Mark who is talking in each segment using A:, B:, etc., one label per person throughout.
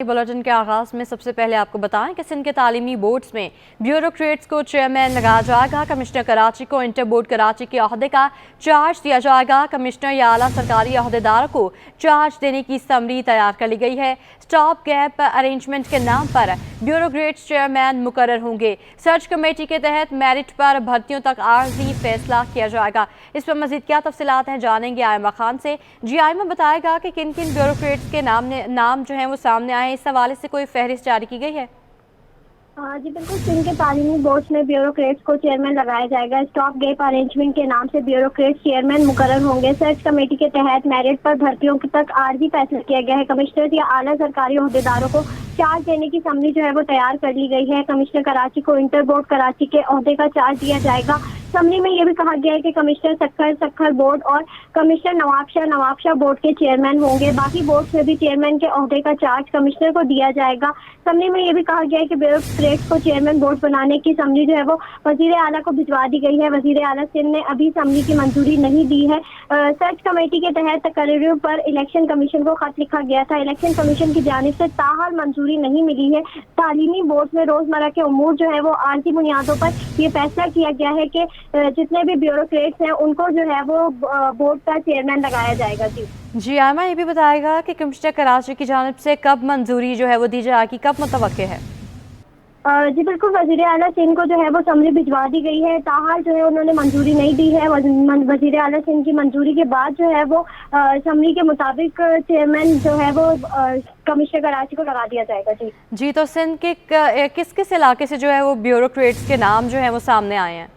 A: Bulletin के आगाज में सबसे पहले आपको बताएं कि सिंध के तालीमी बोर्ड्स में ब्यूरोक्रेट्स को चेयरमैन लगाया जाएगा। कमिश्नर कराची को इंटर बोर्ड कराची के ओहदे का चार्ज दिया जाएगा। कमिश्नर या आला सरकारी ओहदेदारों को चार्ज देने की समरी तैयार कर ली गई है। स्टॉप गैप अरेंजमेंट के नाम पर ब्यूरोक्रेट्स चेयरमैन मुकर्रर होंगे। सर्च कमेटी के तहत मेरिट पर भर्तियों तक आर्जी फैसला किया जाएगा। इस पर मजीद क्या तफसीलात हैं जानेंगे आयमा खान से। जी आयमा, बताएगा कि किन किन ब्यूरोक्रेट्स के नाम जो हैं वो सामने आए, इस हवाले से कोई फहरिस्त जारी की गई है?
B: जी बिल्कुल, सिंध के तालीमी बोर्ड्स में ब्यूरोक्रेट्स को चेयरमैन लगाया जाएगा। स्टॉप गैप अरेंजमेंट के नाम से ब्यूरोक्रेट्स चेयरमैन मुकर्रर होंगे। सर्च कमेटी के तहत मेरिट पर भर्तियों तक आर्जी फैसला किया गया है। कमिश्नर या आला सरकारी ओहदेदारों को चार्ज देने की समरी जो है वो तैयार कर ली गई है। कमिश्नर कराची को इंटर बोर्ड कराची के ओहदे का चार्ज दिया जाएगा। समरी में ये भी कहा गया है कि कमिश्नर सक्खर बोर्ड और कमिश्नर नवाबशाह बोर्ड के चेयरमैन होंगे। बाकी बोर्ड में भी चेयरमैन के ओहदे का चार्ज कमिश्नर को दिया जाएगा। समरी में ये भी कहा गया है कि ब्यूरोक्रेट्स को चेयरमैन बोर्ड बनाने की समरी जो है वो वजीर आला को भिजवा दी गई है। वजीर आला सिंध ने अभी समरी की मंजूरी नहीं दी है। सर्च कमेटी के तहत तकरीरों पर इलेक्शन कमीशन को खत लिखा गया था। इलेक्शन कमीशन की जानिब से ताहाल मंजूरी नहीं मिली है। तालीमी बोर्ड में रोजमर्रा के उमूर जो है वो आर्जी बुनियादों पर यह फैसला किया गया है कि जितने भी ब्यूरोक्रेट्स हैं उनको जो है वो बोर्ड का चेयरमैन लगाया जाएगा।
A: जी आयमा, ये भी बताएगा कि कमिश्नर कराची की जानिब से कब मंजूरी जो है वो दी जाएगी, कब मुतवक्के है?
B: जी बिल्कुल, वजीर आला सिंध को जो है वो समरी भिजवा दी गई है। ताहाल जो है उन्होंने मंजूरी नहीं दी है। वजीर आला सिंध की मंजूरी के बाद जो है वो समरी के मुताबिक चेयरमैन जो है वो कमिश्नर कराची को लगा दिया जाएगा।
A: जी तो सिंध के किस किस इलाके से जो है वो ब्यूरोक्रेट्स के नाम जो है वो सामने आए हैं?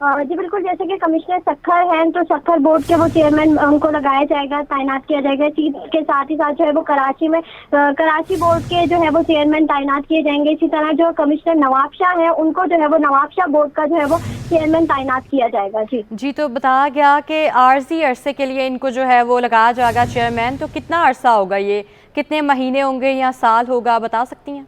B: जी बिल्कुल, जैसे कि कमिश्नर सक्खर हैं तो सक्खर बोर्ड के वो चेयरमैन उनको लगाया जाएगा, तैनात किया जाएगा। के साथ ही साथ जो है वो कराची में कराची बोर्ड के जो है वो चेयरमैन तैनात किए जाएंगे। इसी तरह जो कमिश्नर नवाबशाह हैं उनको जो है वो नवाबशाह बोर्ड का जो है वो चेयरमैन तैनात किया जाएगा।
A: जी तो बताया गया कि आर्जी अरसे के लिए इनको जो है वो लगाया जाएगा चेयरमैन, तो कितना अरसा होगा, ये कितने महीने होंगे या साल होगा, बता सकती हैं?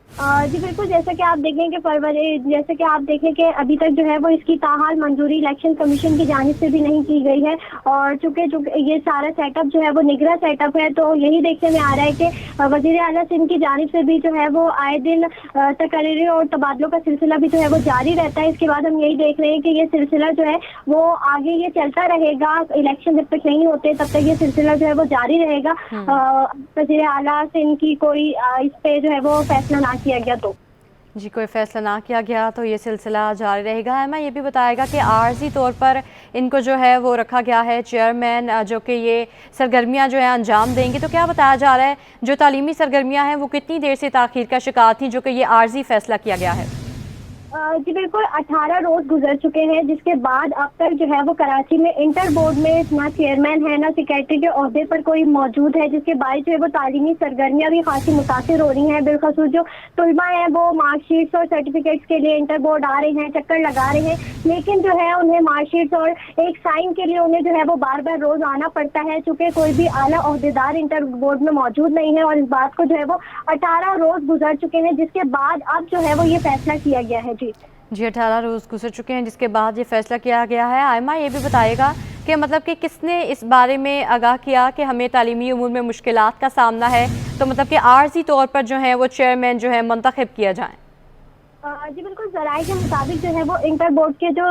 B: जी बिल्कुल, जैसे कि आप देखें कि अभी तक जो है वो इसकी ताहाल मंजूरी इलेक्शन कमीशन की जानिब से भी नहीं की गई है। और चूंकि ये सारा सेटअप जो है वो निगरा सेटअप है, तो यही देखने में आ रहा है कि वजीर आला सिंध की जानिब से भी जो है वो आए दिन तकरीरें और तबादलों का सिलसिला भी जो है वो जारी रहता है। इसके बाद हम यही देख रहे हैं कि ये सिलसिला जो है वो आगे ये चलता रहेगा। इलेक्शन जब तक नहीं होते तब तक ये सिलसिला जो है वो जारी रहेगा। वजीर आला सिंध की कोई इस पे जो है वो फैसला ना किया गया तो
A: जी कोई फैसला ना किया गया तो ये सिलसिला जारी रहेगा। मैं ये भी बताएगा कि आर्जी तौर पर इनको जो है वो रखा गया है चेयरमैन, जो कि ये सरगर्मियां जो है अंजाम देंगे। तो क्या बताया जा रहा है, जो तालीमी सरगर्मियां हैं वो कितनी देर से ताख़ीर का शिकार थी, जो कि ये आर्जी फैसला किया गया है?
B: जी बिल्कुल, 18 रोज गुजर चुके हैं, जिसके बाद अब तक जो है वो कराची में इंटर बोर्ड में ना चेयरमैन है ना सेक्रेटरी के ओहदे पर कोई मौजूद है, जिसके बाद जो है वो तालीमी सरगर्मियाँ भी खासी मुतासिर हो रही हैं। बिलखसूस जो तलबा हैं वो मार्कशीट्स और सर्टिफिकेट्स के लिए इंटर बोर्ड आ रहे हैं, चक्कर लगा रहे हैं, लेकिन जो है उन्हें मार्कशीट्स और एक साइन के लिए उन्हें जो है वो बार बार रोज आना पड़ता है, चूँकि कोई भी आला ओहदेदार इंटर बोर्ड में मौजूद नहीं है। और इस बात को जो है वो 18 रोज गुजर चुके हैं, जिसके बाद अब जो है वो ये फैसला किया गया है।
A: जी 18 रोज़ गुजर चुके हैं जिसके बाद ये फैसला किया गया है। आयमा, ये भी बताएगा कि मतलब कि किसने इस बारे में आगाह किया कि हमें तालीमी उमूर में मुश्किलात का सामना है, तो मतलब कि आर्जी तौर पर जो है वो चेयरमैन जो है मुंतखब किया जाए?
B: जी बिल्कुल, ज़राए के मुताबिक जो है वो इंटर बोर्ड के जो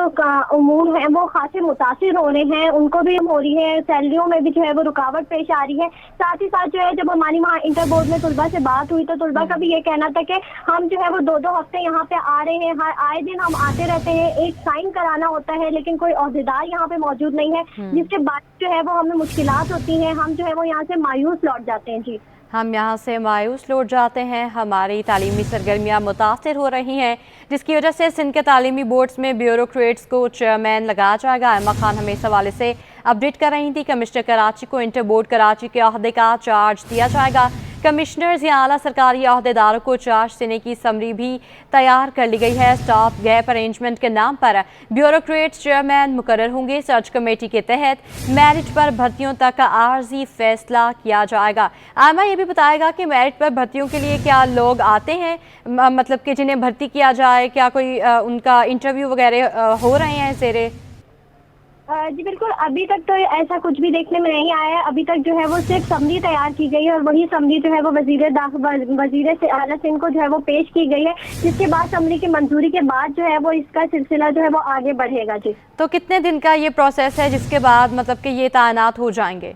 B: उमूर हैं वो खासे मुतासिर हो रहे हैं, उनको भी हो रही है, सैलरियों में भी जो है वो रुकावट पेश आ रही है। साथ ही साथ जो है जब हमारी वहाँ इंटर बोर्ड में तलबा से बात हुई तो तलबा का भी ये कहना था कि हम जो है वो 2-2 हफ्ते यहाँ पे आ रहे हैं, आए दिन हम आते रहते हैं, एक साइन कराना होता है, लेकिन कोई ओहदेदार यहाँ पे मौजूद नहीं है, जिसके बाद जो है वो हमें मुश्किलात होती हैं, हम जो है वो यहाँ से मायूस लौट जाते हैं। जी
A: हम यहाँ से मायूस लौट जाते हैं, हमारी तालीमी सरगर्मियाँ मुतासिर हो रही हैं, जिसकी वजह से सिंध के तालीमी बोर्ड्स में ब्यूरोक्रेट्स को चेयरमैन लगाया जाएगा। आयमा खान हमें इस हवाले से अपडेट कर रही थी। कमिश्नर कराची को इंटर बोर्ड कराची के ओहदे का चार्ज दिया जाएगा। कमिश्नर्स या आला सरकारी अहदेदारों को चार्ज देने की समरी भी तैयार कर ली गई है। स्टॉप गैप अरेंजमेंट के नाम पर ब्यूरोक्रेट्स चेयरमैन मुकर्रर होंगे। सर्च कमेटी के तहत मेरिट पर भर्तियों तक आर्जी फैसला किया जाएगा। आयमा ये भी बताएगा कि मेरिट पर भर्तियों के लिए क्या लोग आते हैं, मतलब कि जिन्हें भर्ती किया जाए, क्या कोई उनका इंटरव्यू वगैरह हो रहे हैं ज़ेरे?
B: जी बिल्कुल, अभी तक तो ऐसा कुछ भी देखने में नहीं आया है। अभी तक जो है वो सिर्फ समरी तैयार की गई है और वही समरी जो है वो वजीर से आला सिंध को जो है वो पेश की गई है, जिसके बाद समरी की मंजूरी के बाद जो है वो इसका सिलसिला जो है वो आगे बढ़ेगा। जी
A: तो कितने दिन का ये प्रोसेस है जिसके बाद मतलब कि ये तैनात हो जाएंगे?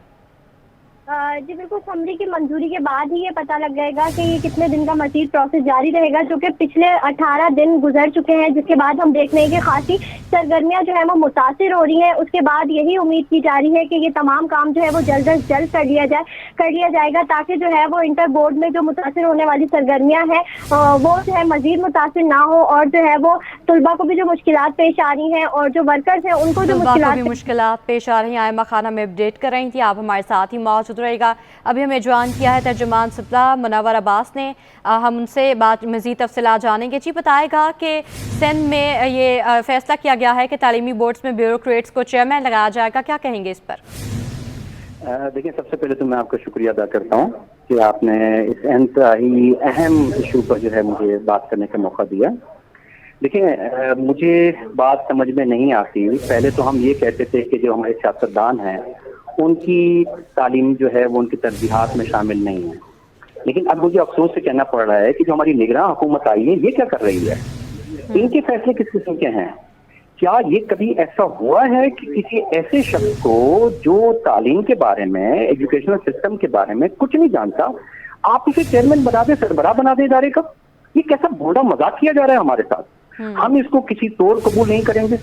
B: जी बिल्कुल, समरी की मंजूरी के बाद ही ये पता लग जाएगा कि ये कितने दिन का मजीद प्रोसेस जारी रहेगा, जो कि पिछले 18 दिन गुजर चुके हैं, जिसके बाद हम देख रहे हैं कि खासी सरगर्मियां जो है वो मुतासिर हो रही हैं। उसके बाद यही उम्मीद की जा रही है कि ये तमाम काम जो है वो जल्द अज जल्द कर लिया जाएगा, ताकि जो है वो इंटर बोर्ड में जो मुतासिर होने वाली सरगर्मियाँ हैं वो जो है मजीद मुतासिर ना हो, और जो है वो तलबा को भी जो मुश्किलात पेश आ रही हैं और जो वर्कर्स हैं उनको जो
A: मुश्किलात पेश आ रही हैं। आयमा खान हमें अपडेट कर रही थी, आप हमारे साथ ही मौजूद रहेगा। अभी हमें ज्वाइन किया है तर्जुमान सिप्ला मुनव्वर अब्बास ने, हम उनसे बात मज़ीद तफसीलात जानेंगे। जी बताएगा कि सिंध में ये फैसला किया गया है कि तालीमी बोर्ड्स में ब्यूरोक्रेट्स को चेयरमैन लगाया जाएगा, क्या कहेंगे इस पर?
C: देखिए, सबसे पहले तो मैं आपका शुक्रिया अदा करता हूँ कि आपने इस इंतहाई अहम इशू पर जो है मुझे बात करने का मौका दिया। देखिए, मुझे बात समझ में नहीं आती। पहले तो हम ये कहते थे कि जो हमारे सियासतदान हैं उनकी तालीम जो है वो उनकी तरजीहात में शामिल नहीं है, लेकिन अब मुझे अफसोस से कहना पड़ रहा है कि जो हमारी निगरान हुकूमत आई है ये क्या कर रही है। इनके फैसले किस किस्म के हैं? क्या ये कभी ऐसा हुआ है कि किसी ऐसे शख्स को जो तालीम के बारे में, एजुकेशनल सिस्टम के बारे में कुछ नहीं जानता, आप उसे चेयरमैन बना दे, सरबराह बना दे इदारे का? ये कैसा भोंडा मजाक किया जा रहा है हमारे साथ। हम इसको किसी तौर कबूल नहीं करेंगे।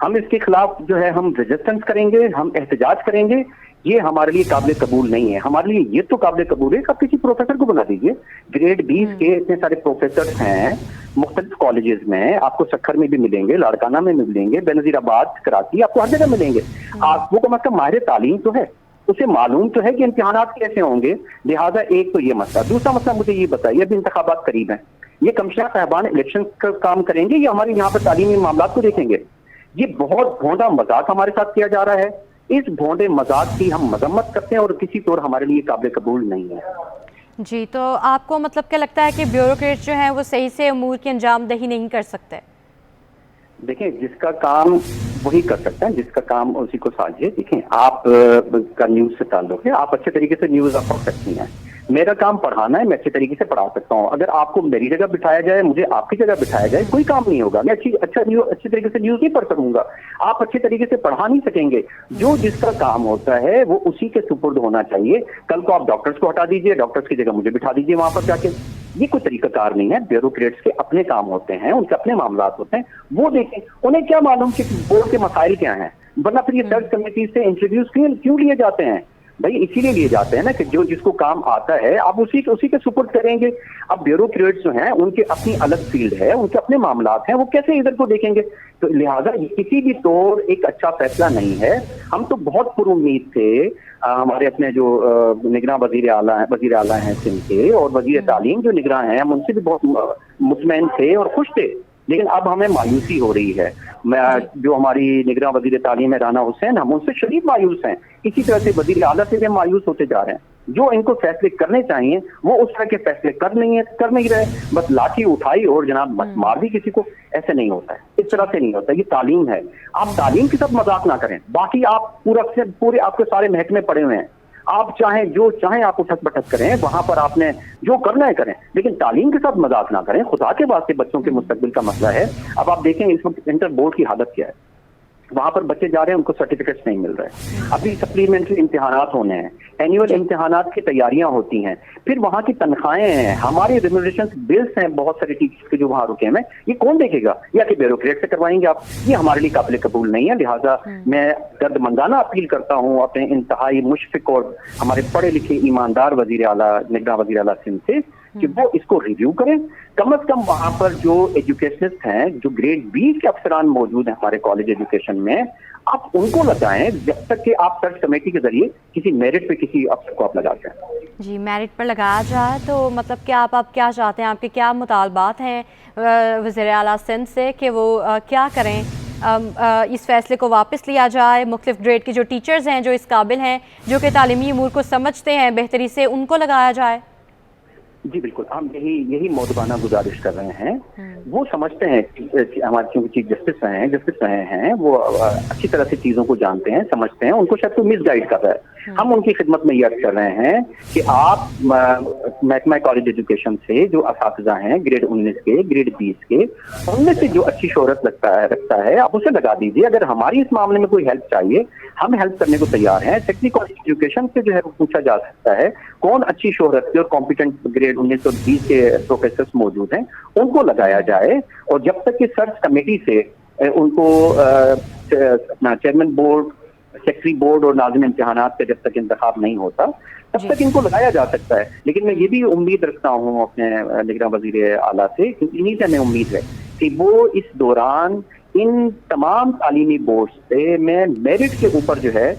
C: हम इसके खिलाफ जो है हम रेजिस्टेंस करेंगे, हम एहतजाज करेंगे। ये हमारे लिए काबिल कबूल नहीं है। हमारे लिए ये तो काबिल कबूल है कि आप किसी प्रोफेसर को बना दीजिए। ग्रेड 20 के इतने सारे प्रोफेसर हैं मुख्तलिफ कॉलेजेस में, आपको सक्खर में भी मिलेंगे, लाड़काना में मिलेंगे, बेनजीराबाद, कराची, आपको हर जगह मिलेंगे। आपको कम अज कम माहिर तालीम तो है, उसे मालूम तो है कि इम्तिहानात कैसे होंगे। लिहाजा एक तो ये मसला। दूसरा मसला मुझे ये बताइए, अभी इंतखाबात करीब हैं, ये कमिश्नर साहबान इलेक्शन का काम करेंगे या हमारे यहाँ पर तालीमी मामला को देखेंगे? ये बहुत भोंडा मजाक हमारे साथ किया जा रहा है। इस भोंडे मजाक की हम मजम्मत करते हैं और किसी तौर हमारे लिए काबिल कबूल नहीं है।
A: जी, तो आपको मतलब क्या लगता है कि ब्यूरोक्रेट जो हैं वो सही से अमूर की अंजामदही नहीं कर सकते?
C: देखें, जिसका काम वही कर सकता है, जिसका काम उसी को साझे। देखें, आप का न्यूज से ताल्लुक है, आप अच्छे तरीके से न्यूज आप पढ़ सकती हैं। मेरा काम पढ़ाना है, मैं अच्छे तरीके से पढ़ा सकता हूँ। अगर आपको मेरी जगह बिठाया जाए, मुझे आपकी जगह बिठाया जाए, कोई काम नहीं होगा। मैं अच्छे तरीके से न्यूज नहीं पढ़ सकूंगा, आप अच्छे तरीके से पढ़ा नहीं सकेंगे। जो जिसका काम होता है वो उसी के सुपुर्द होना चाहिए। कल को आप डॉक्टर्स को हटा दीजिए, डॉक्टर्स की जगह मुझे बिठा दीजिए वहां पर जाके। ये कोई तरीकाकार नहीं है। ब्यूरोक्रेट्स के अपने काम होते हैं, उनके अपने मामला होते हैं, वो देखें। उन्हें क्या मालूम कि बोर्ड के मसाइल क्या हैं, वरना फिर ये सर्च कमेटी से इंटरव्यूज क्यों लिए जाते हैं? भाई इसीलिए लिए जाते हैं ना कि जो जिसको काम आता है आप उसी के सुपुर्द करेंगे। अब ब्यूरोक्रेट्स जो हैं उनके अपनी अलग फील्ड है, उनके अपने मामलात हैं, वो कैसे इधर को देखेंगे? तो लिहाजा ये किसी भी तौर एक अच्छा फैसला नहीं है। हम तो बहुत पुरुम्मीद थे, हमारे अपने जो निगरान वजीर आला हैं सिंध के और वजीर तालीम जो निगरान हैं, हम उनसे भी बहुत मुतमईन थे और खुश थे। लेकिन अब हमें मायूसी हो रही है। जो हमारी निगरान वजीर तालीम है राना हुसैन, हम उनसे शदीद मायूस हैं। इसी तरह से वजीर आला से भी मायूस होते जा रहे हैं। जो इनको फैसले करने चाहिए वो उस तरह के फैसले कर नहीं रहे। बस लाठी उठाई और जनाब मार दी किसी को। ऐसे नहीं होता है, इस तरह से नहीं होता। ये तालीम है, आप तालीम के साथ मजाक ना करें। बाकी आप पूरे आपके सारे महकमे पड़े हुए हैं, आप जो चाहें आप उठक बैठक करें, वहां पर आपने जो करना है करें, लेकिन तालीम के साथ मजाक ना करें। खुदा के वास्ते बच्चों के मुस्तकबिल का मसला है। अब आप देखें इस वक्त इंटर बोर्ड की हालत क्या है। वहां पर बच्चे जा रहे हैं, उनको सर्टिफिकेट्स नहीं मिल रहे। अभी सप्लीमेंट्री इम्तिहानात होने हैं, एनुअल इम्तिहानात की तैयारियां होती हैं, फिर वहां की तनख्वाहें हैं, हमारे रेम्यूनरेशन बिल्स हैं बहुत सारे टीचर्स के जो वहां रुके हैं। ये कौन देखेगा? या कि ब्यूरोक्रेट से करवाएंगे आप? ये हमारे लिए काबिल कबूल नहीं है। लिहाजा मैं दर्दमंदाना अपील करता हूँ अपने इंतहाई मुशफिक और हमारे पढ़े लिखे ईमानदार निगरान वजीर आला सिंध से कि वो इसको रिव्यू करें। कम से कम वहां पर जो एजुकेशनिस्ट हैं, जो ग्रेड 20 के अफसरान मौजूद हैं हमारे कॉलेज एजुकेशन में, आप उनको लगाएं जब तक कि आप सर्च कमेटी के जरिए किसी मेरिट पे किसी अफसर को आप लगाते हैं।
A: जी, मेरिट पर लगाया जाए तो मतलब कि आप क्या चाहते हैं, आपके क्या मुतालबात हैं वज़ीर आला सिंध से कि वो क्या करें? इस फैसले को वापस लिया जाए, मुख्तलिफ ग्रेड के जो टीचर्स हैं, जो इस काबिल हैं, जो कि तालीमी अमूर को समझते हैं बेहतरी से, उनको लगाया जाए?
C: جی بالکل، ہم یہی مودبانہ گزارش کر رہے ہیں. وہ سمجھتے ہیں کہ ہمارے چونکہ چیف جسٹس رہے ہیں وہ اچھی طرح سے چیزوں کو جانتے ہیں، سمجھتے ہیں. ان کو شاید تو مس گائیڈ کر رہا ہے. ہم ان کی خدمت میں یہ عرض کر رہے ہیں کہ آپ محکمہ کالج ایجوکیشن سے جو اساتذہ ہیں گریڈ 19 کے، گریڈ 20 کے، ان میں سے جو اچھی شہرت رکھتا ہے آپ اسے لگا دیجیے. اگر ہماری اس معاملے میں کوئی ہیلپ چاہیے ہم ہیلپ کرنے کو تیار ہیں. سیکنڈری کالج ایجوکیشن سے جو ہے وہ پوچھا جا سکتا ہے کون اچھی شہرت کے اور کمپیٹنٹ گریڈ 19 اور 20 کے پروفیسرز موجود ہیں، ان کو لگایا جائے. اور جب تک کہ سرچ کمیٹی سے ان کو اپنا چیئرمین بورڈ، سیکرٹری بورڈ اور ناظم امتحانات کا جب تک انتخاب نہیں ہوتا تب تک ان کو لگایا جا سکتا ہے. لیکن میں یہ بھی امید رکھتا ہوں اپنے نگراں وزیر اعلیٰ سے، انہیں سے ہمیں امید ہے کہ وہ اس دوران ان تمام تعلیمی بورڈ سے میں میرٹ کے اوپر جو ہے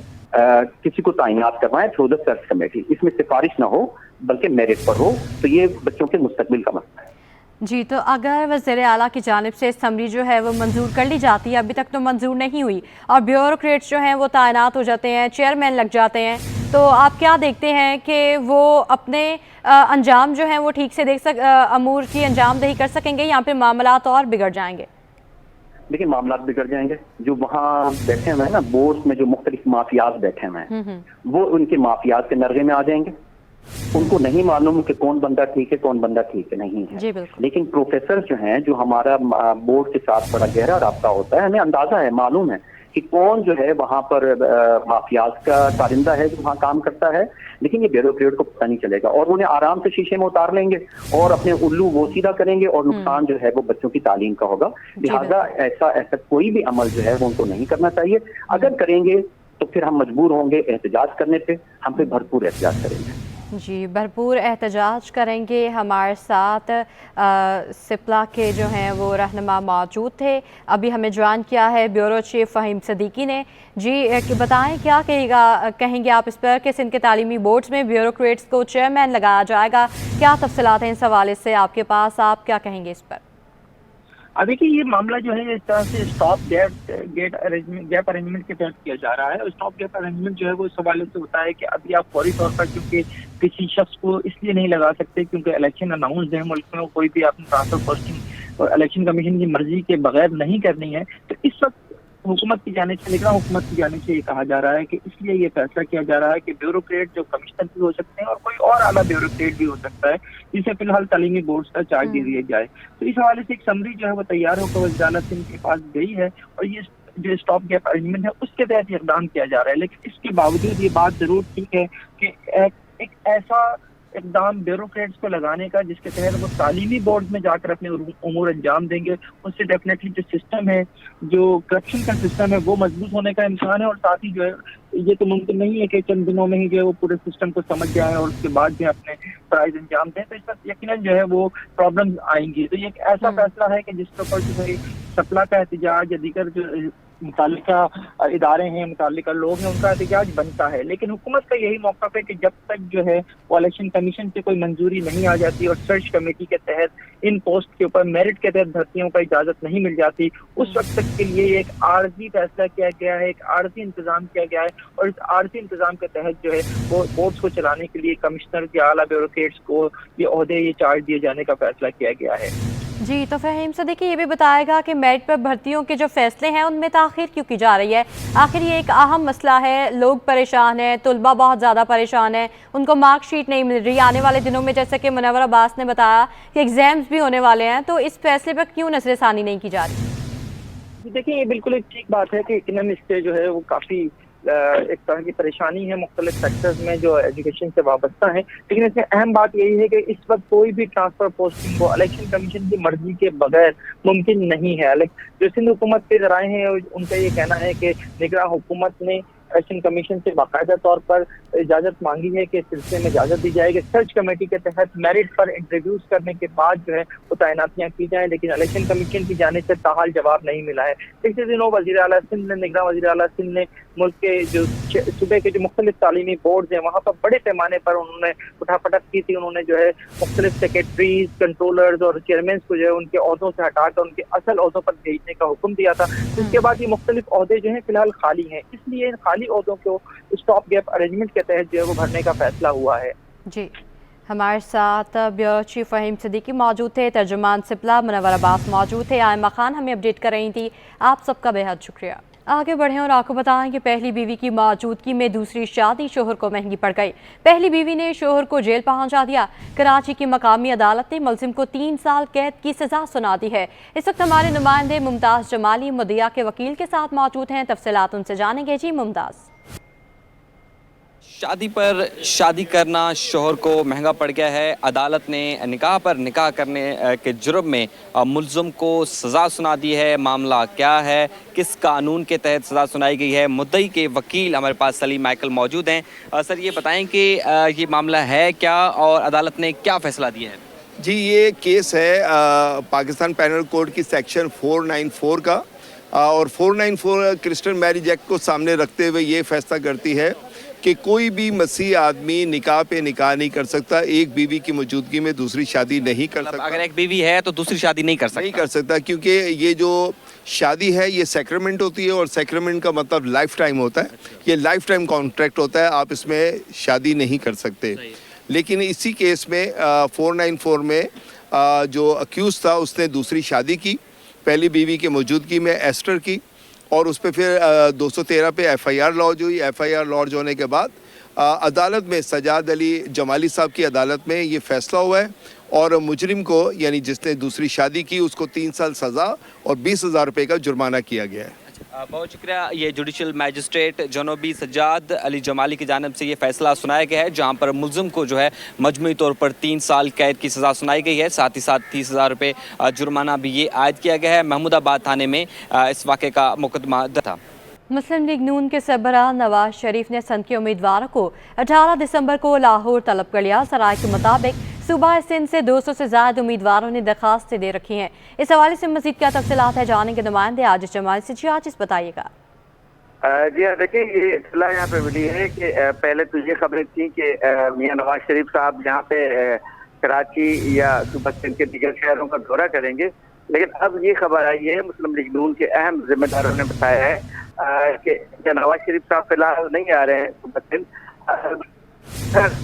C: کسی کو تعینات کروائیں تھرو دا سرچ کمیٹی. اس میں سفارش نہ ہو بلکہ میرٹ پر ہو. تو یہ بچوں کے مستقبل کا مسئلہ ہے.
A: جی، تو اگر وزیر اعلیٰ کی جانب سے سمری جو ہے وہ منظور کر لی جاتی ہے، ابھی تک تو منظور نہیں ہوئی، اور بیوروکریٹس جو ہیں وہ تعینات ہو جاتے ہیں، چیئرمین لگ جاتے ہیں، تو آپ کیا دیکھتے ہیں کہ وہ اپنے انجام جو ہیں وہ ٹھیک سے امور کی انجام دہی کر سکیں گے یا پھر معاملات اور بگڑ جائیں گے؟
C: دیکھیں معاملات بگڑ جائیں گے. جو وہاں بیٹھے ہوئے ہیں نا بورڈ میں، جو مختلف مافیاز بیٹھے ہوئے ہیں، وہ ان کے مافیاز کے نرغے میں آ جائیں گے. ان کو نہیں معلوم کہ کون بندہ ٹھیک ہے کون بندہ ٹھیک نہیں ہے.
A: جی بالکل.
C: لیکن پروفیسر جو ہیں، جو ہمارا بورڈ کے ساتھ بڑا گہرا رابطہ ہوتا ہے، ہمیں اندازہ ہے، معلوم ہے کہ کون جو ہے وہاں پر مافیاز کا کارندہ ہے جو وہاں کام کرتا ہے. لیکن یہ بیوروکریٹ کو پتہ نہیں چلے گا اور انہیں آرام سے شیشے میں اتار لیں گے اور اپنے الو وہ سیدھا کریں گے اور نقصان جو ہے وہ بچوں کی تعلیم کا ہوگا. لہٰذا ایسا کوئی بھی عمل جو ہے وہ ان کو نہیں کرنا چاہیے. اگر کریں گے تو پھر ہم مجبور ہوں گے احتجاج کرنے پہ. ہم پہ بھرپور احتجاج کریں گے.
A: جی بھرپور احتجاج کریں گے. ہمارے ساتھ سپلا کے جو ہیں وہ رہنما موجود تھے. ابھی ہمیں جوائن کیا ہے بیورو چیف فہیم صدیقی نے. جی بتائیں کیا کہیں گے آپ اس پر کہ سندھ کے تعلیمی بورڈز میں بیوروکریٹس کو چیئرمین لگایا جائے گا؟ کیا تفصیلات ہیں اس حوالے سے آپ کے پاس؟ آپ کیا کہیں گے اس پر؟
D: دیکھیے یہ معاملہ جو ہے اس طرح سے اسٹاپ گیپ ارینجمنٹ کے تحت کیا جا رہا ہے. اور اسٹاپ گیپ ارینجمنٹ جو ہے وہ اس حوالے سے ہوتا ہے کہ ابھی آپ فوری طور پر کیونکہ کسی شخص کو اس لیے نہیں لگا سکتے کیونکہ الیکشن اناؤنس ہے ملک میں، کوئی بھی آپ نے ٹرانسفر پوسٹنگ اور الیکشن کمیشن کی مرضی کے بغیر نہیں کرنی ہے. تو اس وقت حکومت کی جانب سے، نگراں حکومت کی جانب سے یہ کہا جا رہا ہے کہ اس لیے یہ فیصلہ کیا جا رہا ہے کہ بیوروکریٹ جو کمشنر بھی ہو سکتے ہیں اور کوئی اور اعلیٰ بیوروکریٹ بھی ہو سکتا ہے جسے فی الحال تعلیمی بورڈز کا چارج دے دیا جائے. تو اس حوالے سے ایک سمری جو ہے وہ تیار ہو کر وزیر اعلیٰ سندھ کے پاس گئی ہے اور یہ جو اسٹاپ گیپ ارینجمنٹ ہے اس کے تحت اقدام کیا جا رہا ہے. لیکن اس کے باوجود یہ بات ضرور ٹھیک ہے کہ ایک ایسا اقدام بیوروکریٹس کو لگانے کا جس کے تحت وہ تعلیمی بورڈ میں جا کر اپنے امور انجام دیں گے، اس سے ڈیفینیٹلی جو سسٹم ہے، جو کرپشن کا سسٹم ہے وہ مضبوط ہونے کا امکان ہے. اور ساتھ ہی جو ہے یہ تو ممکن نہیں ہے کہ چند دنوں میں ہی جو ہے وہ پورے سسٹم کو سمجھ جائیں اور اس کے بعد جو اپنے فرائض انجام دیں. تو اس وقت یقیناً جو ہے وہ پرابلمز آئیں گی. تو یہ ایک ایسا فیصلہ ہے کہ جس کے اوپر جو ہے سپلا کا احتجاج یا دیگر جو متعلقہ ادارے ہیں، متعلقہ لوگ ہیں، ان کا احتجاج بنتا ہے. لیکن حکومت کا یہی موقف ہے کہ جب تک جو ہے وہ الیکشن کمیشن سے کوئی منظوری نہیں آ جاتی اور سرچ کمیٹی کے تحت ان پوسٹ کے اوپر میرٹ کے تحت بھرتیوں کا اجازت نہیں مل جاتی، اس وقت تک کے لیے یہ ایک عارضی فیصلہ کیا گیا ہے، ایک عارضی انتظام کیا گیا ہے. اور اس عارضی انتظام کے تحت جو ہے وہ بورڈز کو چلانے کے لیے کمشنر کے اعلیٰ بیوروکریٹس کو یہ عہدے، یہ چارج دیے جانے کا فیصلہ کیا گیا ہے.
A: جی تو فہیم صدیقی یہ بھی بتائے گا کہ میرٹ پر بھرتیوں کے جو فیصلے ہیں ان میں تاخیر کیوں کی جا رہی ہے؟ آخر یہ ایک اہم مسئلہ ہے، لوگ پریشان ہیں، طلبہ بہت زیادہ پریشان ہیں، ان کو مارک شیٹ نہیں مل رہی. آنے والے دنوں میں جیسے کہ منور عباس نے بتایا کہ ایگزامز بھی ہونے والے ہیں، تو اس فیصلے پر کیوں نظر ثانی نہیں کی جا رہی؟
D: دیکھیں یہ بالکل ایک ٹھیک بات ہے کہ یقیناً اس سے جو ہے وہ کافی ایک طرح کی پریشانی ہے مختلف سیکٹرز میں جو ایجوکیشن سے وابستہ ہیں. لیکن اس میں اہم بات یہی ہے کہ اس وقت کوئی بھی ٹرانسفر پوسٹنگ کو الیکشن کمیشن کی مرضی کے بغیر ممکن نہیں ہے. جو سندھ حکومت کے ذرائع ہیں ان کا یہ کہنا ہے کہ نگراں حکومت نے الیکشن کمیشن سے باقاعدہ طور پر اجازت مانگی ہے کہ اس سلسلے میں اجازت دی جائے کہ سرچ کمیٹی کے تحت میرٹ پر انٹرویوز کرنے کے بعد جو ہے وہ تعیناتیاں کی جائیں. لیکن الیکشن کمیشن کی جانب سے تاحال جواب نہیں ملا ہے. پچھلے دنوں وزیر اعلیٰ سندھ نے، نگراں وزیر اعلیٰ سندھ نے ملک کے جو صوبے کے جو مختلف تعلیمی بورڈز ہیں وہاں پر بڑے پیمانے پر انہوں نے اٹھا پٹک کی تھی. انہوں نے جو ہے مختلف سیکرٹریز، کنٹرولرز اور چیئرمینز کو جو ہے ان کے عہدوں سے ہٹا کر ان کے اصل عہدوں پر بھیجنے کا حکم دیا تھا. اس کے بعد یہ مختلف عہدے جو ہیں فی الحال خالی ہیں، اس لیے ان خالی عہدوں کو اسٹاپ گیپ ارینجمنٹ کے تحت جو ہے وہ بھرنے کا فیصلہ ہوا ہے.
A: جی हमारे साथ ब्यूरो चीफ फहीम सिद्दीकी मौजूद थे, तर्जुमान सिप्ला मुनव्वर अब्बास मौजूद थे, आयमा खान हमें अपडेट कर रही थी। आप सबका बेहद शुक्रिया। आगे बढ़ें और आपको बताएं कि पहली बीवी की मौजूदगी में दूसरी शादी शोहर को महंगी पड़ गई। पहली बीवी ने शोहर को जेल पहुंचा दिया। कराची की मकामी अदालत ने मुलजिम को 3 साल कैद की सजा सुना दी है। इस वक्त हमारे नुमाइंदे मुमताज जमाली मुद्दिया के वकील के साथ मौजूद हैं, तफसीलात उनसे जानेंगे। जी मुमताज।
E: शादी पर शादी करना शोहर को महंगा पड़ गया है। अदालत ने निकाह पर निकाह करने के जुर्म में मुल्ज़िम को सज़ा सुना दी है। मामला क्या है, किस कानून के तहत सज़ा सुनाई गई है, मुद्दई के वकील हमारे पास सलीम माइकल मौजूद हैं। सर ये बताएं कि ये मामला है क्या और अदालत ने क्या फ़ैसला दिया है?
F: जी, ये केस है पाकिस्तान पैनल कोड की सेक्शन 494 का, और 494 क्रिश्चियन मैरिज एक्ट को सामने रखते हुए ये फैसला करती है कि कोई भी मसीह आदमी निकाह पे निकाह नहीं कर सकता, एक बीवी की मौजूदगी में दूसरी शादी नहीं कर सकता।
E: अगर एक बीवी है तो दूसरी शादी नहीं कर सकता
F: क्योंकि ये जो शादी है ये सैक्रामेंट होती है, और सैक्रामेंट का मतलब लाइफ टाइम होता है। ये लाइफ टाइम कॉन्ट्रैक्ट होता है, आप इसमें शादी नहीं कर सकते। लेकिन इसी केस में 494 में जो अक्यूज था उसने दूसरी शादी की, पहली बीवी की मौजूदगी में एस्टर की, और उस पर फिर 213 पे FIR लॉन्च हुई। FIR लॉन्च होने के बाद अदालत में सजाद अली जमाली साहब की अदालत में ये फैसला हुआ है, और मुजरिम को यानी जिसने दूसरी शादी की उसको 3 साल सज़ा और 20,000 रुपये का जुर्माना किया गया है।
E: बहुत शुक्रिया। ये जुडिशल मैजिस्ट्रेट जनूबी सजाद अली जमाली की जानिब से ये फैसला सुनाया गया है, जहाँ पर मुल्ज़िम को जो है मजमूई तौर पर 3 साल कैद की सज़ा सुनाई गई है, साथ ही साथ 30,000 रुपये जुर्माना भी ये आयद किया गया है। महमूदाबाद थाने में इस वाक़े का मुकदमा था।
A: मुस्लिम लीग नून के सरबराह नवाज शरीफ ने संघ के उम्मीदवारों को 18 दिसंबर को लाहौर तलब कर लिया। सराय के मुताबिक सूबा सिंध से 200 से ज़्यादा उम्मीदवारों ने दरखास्तें दे रखी हैं। इस हवाले से मज़ीद क्या तफसीलात है जानेंगे नुमाइंदे आजिज़ जमाल से। जी आजिज़ बताइएगा।
C: जी हाँ, देखिए ये इत्तला यहाँ पे मिली है कि पहले तो ये खबरें थी कि मियां नवाज शरीफ साहब यहाँ पे कराची या सूबा सिंध के दीगर शहरों का दौरा करेंगे, लेकिन अब ये खबर आई है, मुस्लिम लीग नून के अहम जिम्मेदारों ने बताया है कि नवाज शरीफ साहब फिलहाल नहीं आ रहे हैं सूबा सिंध।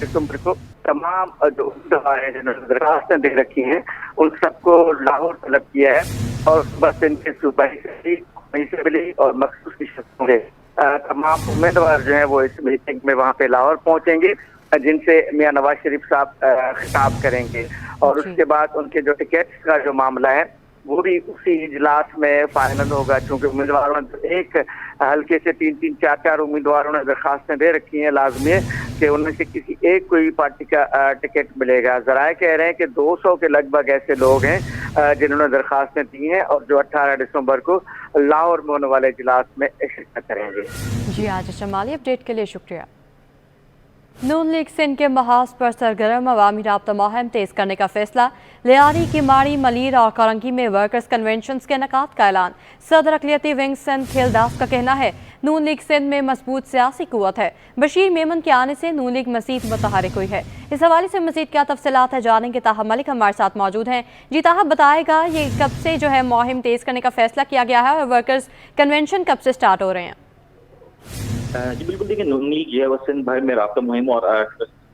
C: दिसंबर को तमाम जो उम्मीदवार जिन्होंने दरखास्तें दे रखी हैं उन सबको लाहौर तलब किया है, और सूबा सिंध के सूबाई असेंबली और मखसूस की शख्सों के तमाम उम्मीदवार जो हैं वो इस मीटिंग में वहाँ पे लाहौर पहुँचेंगे, जिनसे मियां नवाज शरीफ साहब खिताब करेंगे, और उसके बाद उनके जो टिकट्स का जो मामला है वो भी उसी इजलास में फाइनल होगा, क्योंकि उम्मीदवारों ने एक हल्के से 3-3, 4-4 उम्मीदवारों ने दरखास्तें दे रखी हैं। लाजमी है कि उनमें से किसी एक कोई पार्टी का टिकट मिलेगा। जराए कह रहे हैं कि 200 के लगभग ऐसे लोग हैं जिन्होंने दरखास्तें दी हैं, और जो 18 दिसंबर को लाहौर में होने वाले इजलास में शिरकत करेंगे।
A: जी आजिज़ जमाली, अपडेट के लिए शुक्रिया। नून लीग सिंध के महाज पर सरगर्म अवामी राब्ता मुहिम तेज करने का फैसला। लियारी की माड़ी मलीर और करंगी में वर्कर्स कन्वेंशन के इनेकाद का ऐलान। सदर अक़लियती विंग सिंध खेलदास का कहना है नून लीग सिंध में मजबूत सियासी कुव्वत है। बशीर मेमन के आने से नून लीग मज़ीद मुतहरिक हुई है। इस हवाले से मज़ीद क्या तफसीलात है जानेंगे। ताहा मलिक हमारे साथ मौजूद हैं। जी ताहा, बताएगा ये कब से जो है मुहिम तेज करने का फैसला किया गया है और वर्कर्स कन्वेंशन कब से स्टार्ट हो रहे हैं?
G: जी बिल्कुल, देखिए नून लीग जो है वो सिंध भर में राब्ता मुहिम और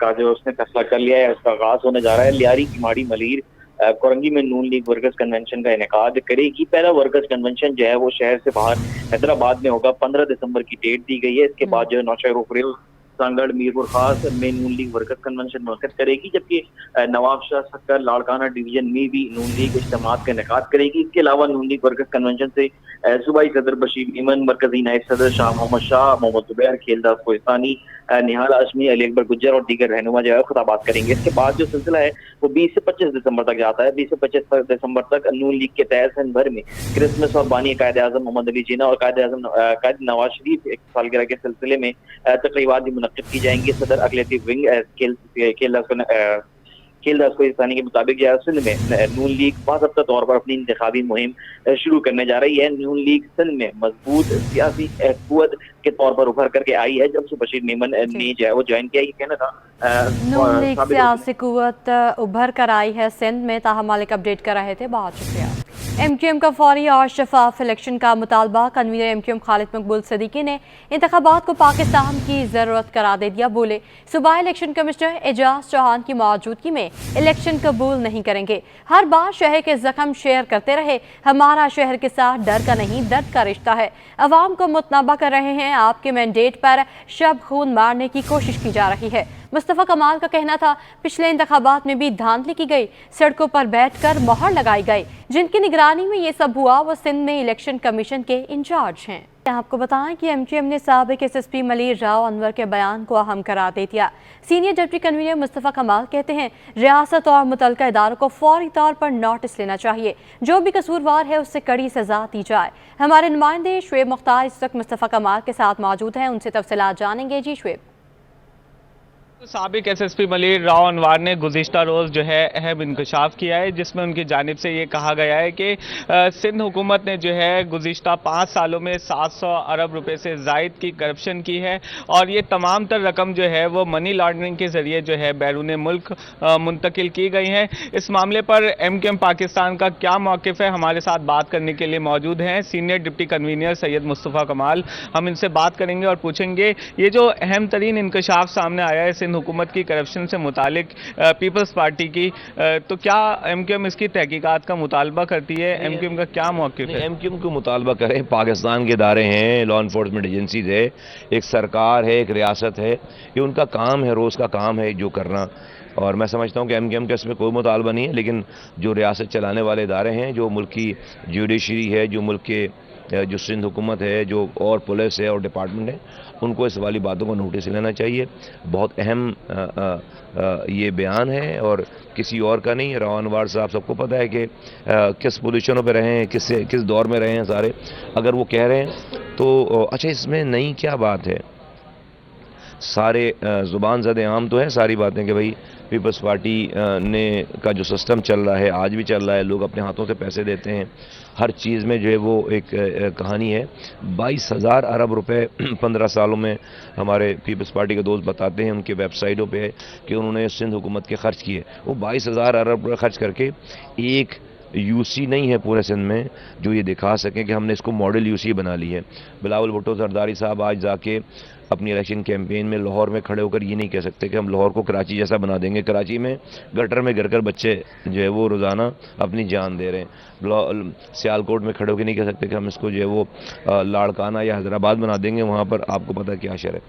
G: का जो उसने फैसला कर लिया है, उसका आगाज होने जा रहा है। लियारी की माड़ी मलीर कोरंगी में नून लीग वर्कर्स कन्वेंशन का इनेकाद करेगी। पहला वर्कर्स कन्वेंशन जो है वो शहर से बाहर हैदराबाद में होगा। 15 दिसंबर की डेट दी गई है। इसके बाद जो है नौशहर उफरेल, सांगड़, मीरपुर खास में नून लीग वर्कर्स कन्वेंशन मुनक़िद करेगी, जबकि नवाब शाह सक्कर लाड़काना डिवीजन में भी नून लीग इज्तिमात का इनेकाद करेगी। इसके अलावा नून लीग वर्कर्स कन्वेंशन से सूबाई सदर बशीर मेमन, मरकजी नायब सदर शाह मोहम्मद शाह, मोहम्मद जुबैर, खेलदास कोहिस्तानी, निहाल आशमी, अली अकबर गुज्जर और दीगर रहनुमा जो है खिताबात करेंगे। इसके बाद जो सिलसिला है वो 20 से 25 दिसंबर तक जाता है। 20 से 25 दिसंबर तक नून लीग के तहत सिंध भर में क्रिसमस और बानी कायद आज़म मोहम्मद अली जिन्ना और कायद नवाज शरीफ एक सालगिरह के सिलसिले में तकरीबात भी मुनक़्क़िद की जाएंगी। सदर अक़लियती विंग खेलदास कोहिस्तानी के मुताबिक जो सिंध में नून लीग बाज़ाब्ता तौर पर अपनी इंतखाबी मुहिम शुरू करने जा रही है। नून लीग सिंध में मजबूत सियासी कुव्वत के तौर पर उभर करके आई है जब से बशीर मेमन ने जो है वो ज्वाइन किया। ये कहना था
A: नून लीग सियासी कुव्वत उभर कर आई है सिंध में। ताहा मालिक अपडेट कर रहे थे, बहुत शुक्रिया। MQM का फौरी और शफाफ इलेक्शन का मुतालबा। कन्वीनर MQM खालिद मकबूल सदीकी ने इंतखाबात को पाकिस्तान की ज़रूरत करार दे दिया। बोले, सूबाई इलेक्शन कमिश्नर एजाज चौहान की मौजूदगी में इलेक्शन कबूल नहीं करेंगे। हर बार शहर के जख्म शेयर करते रहे। हमारा शहर के साथ डर का नहीं दर्द का रिश्ता है। अवाम को मुतनबा कर रहे हैं। आपके मैंडेट पर शब खून मारने की कोशिश की जा रही है। मुस्तफ़ा कमाल का कहना था, पिछले इंतखाबात में भी धांधली की गई, सड़कों पर बैठकर मोहर लगाई गई। जिनकी निगरानी में ये सब हुआ वो सिंध में इलेक्शन कमीशन के इंचार्ज हैं। आपको बताएं कि MQM ने साबिक SSP मलीर राव अनवर के बयान को अहम करार दे दिया। सीनियर डिप्टी कन्वीनर मुस्तफ़ा कमाल कहते हैं, रियासत और मुतल्लिका इदारों को फौरी तौर पर नोटिस लेना चाहिए। जो भी कसूरवार है उससे कड़ी सजा दी जाए। हमारे नुमाइंदे शुएब मुख्तार इस वक्त मुस्तफ़ा कमाल के साथ मौजूद हैं, उनसे तफसीलात जानेंगे। जी शुएब।
H: साबिक SSP मलीर राव अनवर ने गुज़िश्ता रोज़ जो है अहम इंकशाफ किया है, जिसमें उनकी जानिब से ये कहा गया है कि सिंध हुकूमत ने जो है गुज़िश्ता 5 सालों में 700 अरब रुपए से ज़ायद की करप्शन की है और ये तमाम तर रकम जो है वो मनी लॉन्ड्रिंग के ज़रिए जो है बैरून मुल्क मुंतकिल की गई हैं। इस मामले पर MQM पाकिस्तान का क्या मौक़िफ़ है, हमारे साथ बात करने के लिए मौजूद हैं senior deputy convener Syed Mustafa कमाल। हम इनसे बात करेंगे और पूछेंगे ये जो अहम तरीन इंकशाफ सामने आया है हुकूमत की करप्शन से मुतालिक पीपल्स पार्टी की, तो क्या MQM इसकी तहकीकात का मुतालबा करती है? MQM का क्या मौक़िफ़ है?
I: MQM को मुतालबा करें, पाकिस्तान के इदारे हैं, लॉ इन्फोर्समेंट एजेंसीज है, एक सरकार है, एक रियासत है, ये उनका काम है, रोज़ का काम है जो करना। और मैं समझता हूँ कि MQM का इसमें कोई मुतालबा नहीं है, लेकिन जो रियासत चलाने वाले इदारे हैं, जो मुल्क की जुडिशरी है, जो मुल्क के जो सिंध हुकूमत है, जो और पुलिस है और डिपार्टमेंट है, उनको इस वाली बातों का नोटिस लेना चाहिए। बहुत अहम ये बयान है और किसी और का नहीं। राव अनवर साहब सबको पता है कि किस पोजीशनों पे रहे हैं, किस दौर में रहे हैं सारे। अगर वो कह रहे हैं तो अच्छा, इसमें नई क्या बात है? सारे ज़ुबान ज़द आम तो है सारी बातें कि भाई पीपल्स पार्टी ने का जो सिस्टम चल रहा है, आज भी चल रहा है, लोग अपने हाथों से पैसे देते हैं, हर चीज़ में जो है वो एक कहानी है। 22,000 अरब रुपए 15 सालों में हमारे पीपल्स पार्टी के दोस्त बताते हैं, उनके वेबसाइटों पे है कि उन्होंने सिंध हुकूमत के खर्च किए। वो 22,000 अरब रुपये खर्च करके एक UC नहीं है पूरे सिंध में जो ये दिखा सकें कि हमने इसको मॉडल UC बना ली है। बिलावल भुट्टो जरदारी साहब आज जाके अपनी इलेक्शन कैंपेन में लाहौर में खड़े होकर ये नहीं कह सकते कि हम लाहौर को कराची जैसा बना देंगे। कराची में गटर में गिरकर बच्चे जो है वो रोज़ाना अपनी जान दे रहे हैं। सियालकोट में खड़े होकर नहीं कह सकते कि हम इसको जो है वो लाड़काना या हैदराबाद बना देंगे, वहाँ पर आपको पता क्या शर है।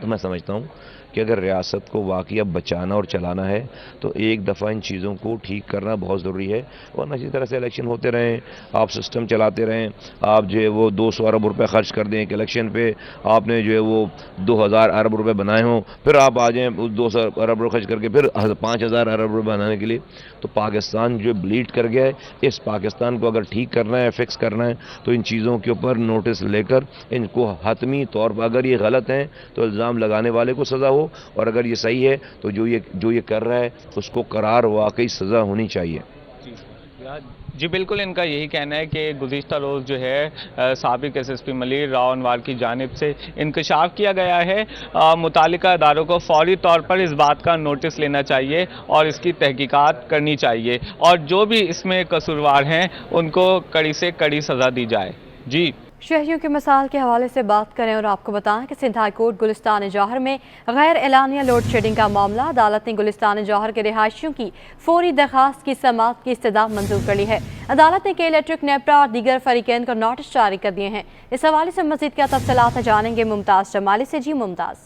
I: तो मैं समझता हूँ कि अगर रियासत को वाकई अब बचाना और चलाना है तो एक दफ़ा इन चीज़ों को ठीक करना बहुत ज़रूरी है, वरना इसी तरह से इलेक्शन होते रहें, आप सिस्टम चलाते रहें, आप जो है वो 200 अरब रुपए खर्च कर दें एक इलेक्शन पे, आपने जो है वो 2,000 अरब रुपए बनाए हों, फिर आप आ जाएँ उस 200 अरब रुपए खर्च करके फिर 5,000 अरब रुपए बनाने के लिए। तो पाकिस्तान जो ब्लीड कर गया है, इस पाकिस्तान को अगर ठीक करना है, फिक्स करना है, तो इन चीज़ों के ऊपर नोटिस लेकर इनको हतमी तौर पर, अगर ये गलत हैं तो इल्ज़ाम लगाने वाले को सज़ा हो, और अगर ये सही है तो जो ये कर रहा है उसको करार वाकई सज़ा होनी चाहिए।
H: जी बिल्कुल, इनका यही कहना है कि गुज़िश्ता रोज़ जो है साबिक SSP मलीर राव अनवर की जानिब से इंकशाफ किया गया है। मुतालिका अदारों को फौरी तौर पर इस बात का नोटिस लेना चाहिए और इसकी तहकीकात करनी चाहिए, और जो भी इसमें कसूरवार हैं उनको कड़ी से कड़ी सज़ा दी जाए। जी,
A: शहरियों के मसाल के हवाले से बात करें और आपको बताएं कि सिंध हाई कोर्ट गुलिस्तान जौहर में गैर एलानिया लोड शेडिंग का मामला। अदालत ने गुलिस्तान जौहर के रिहायशियों की फौरी दरखास्त की समाअत की इस्तदा मंजूर कर ली है। अदालत ने के इलेक्ट्रिक, नेपरा और दीगर फरीकैन को नोटिस जारी कर दिए हैं। इस हवाले से मजीद क्या तफसीलात जानेंगे मुमताज़ जमाली से। जी मुमताज़।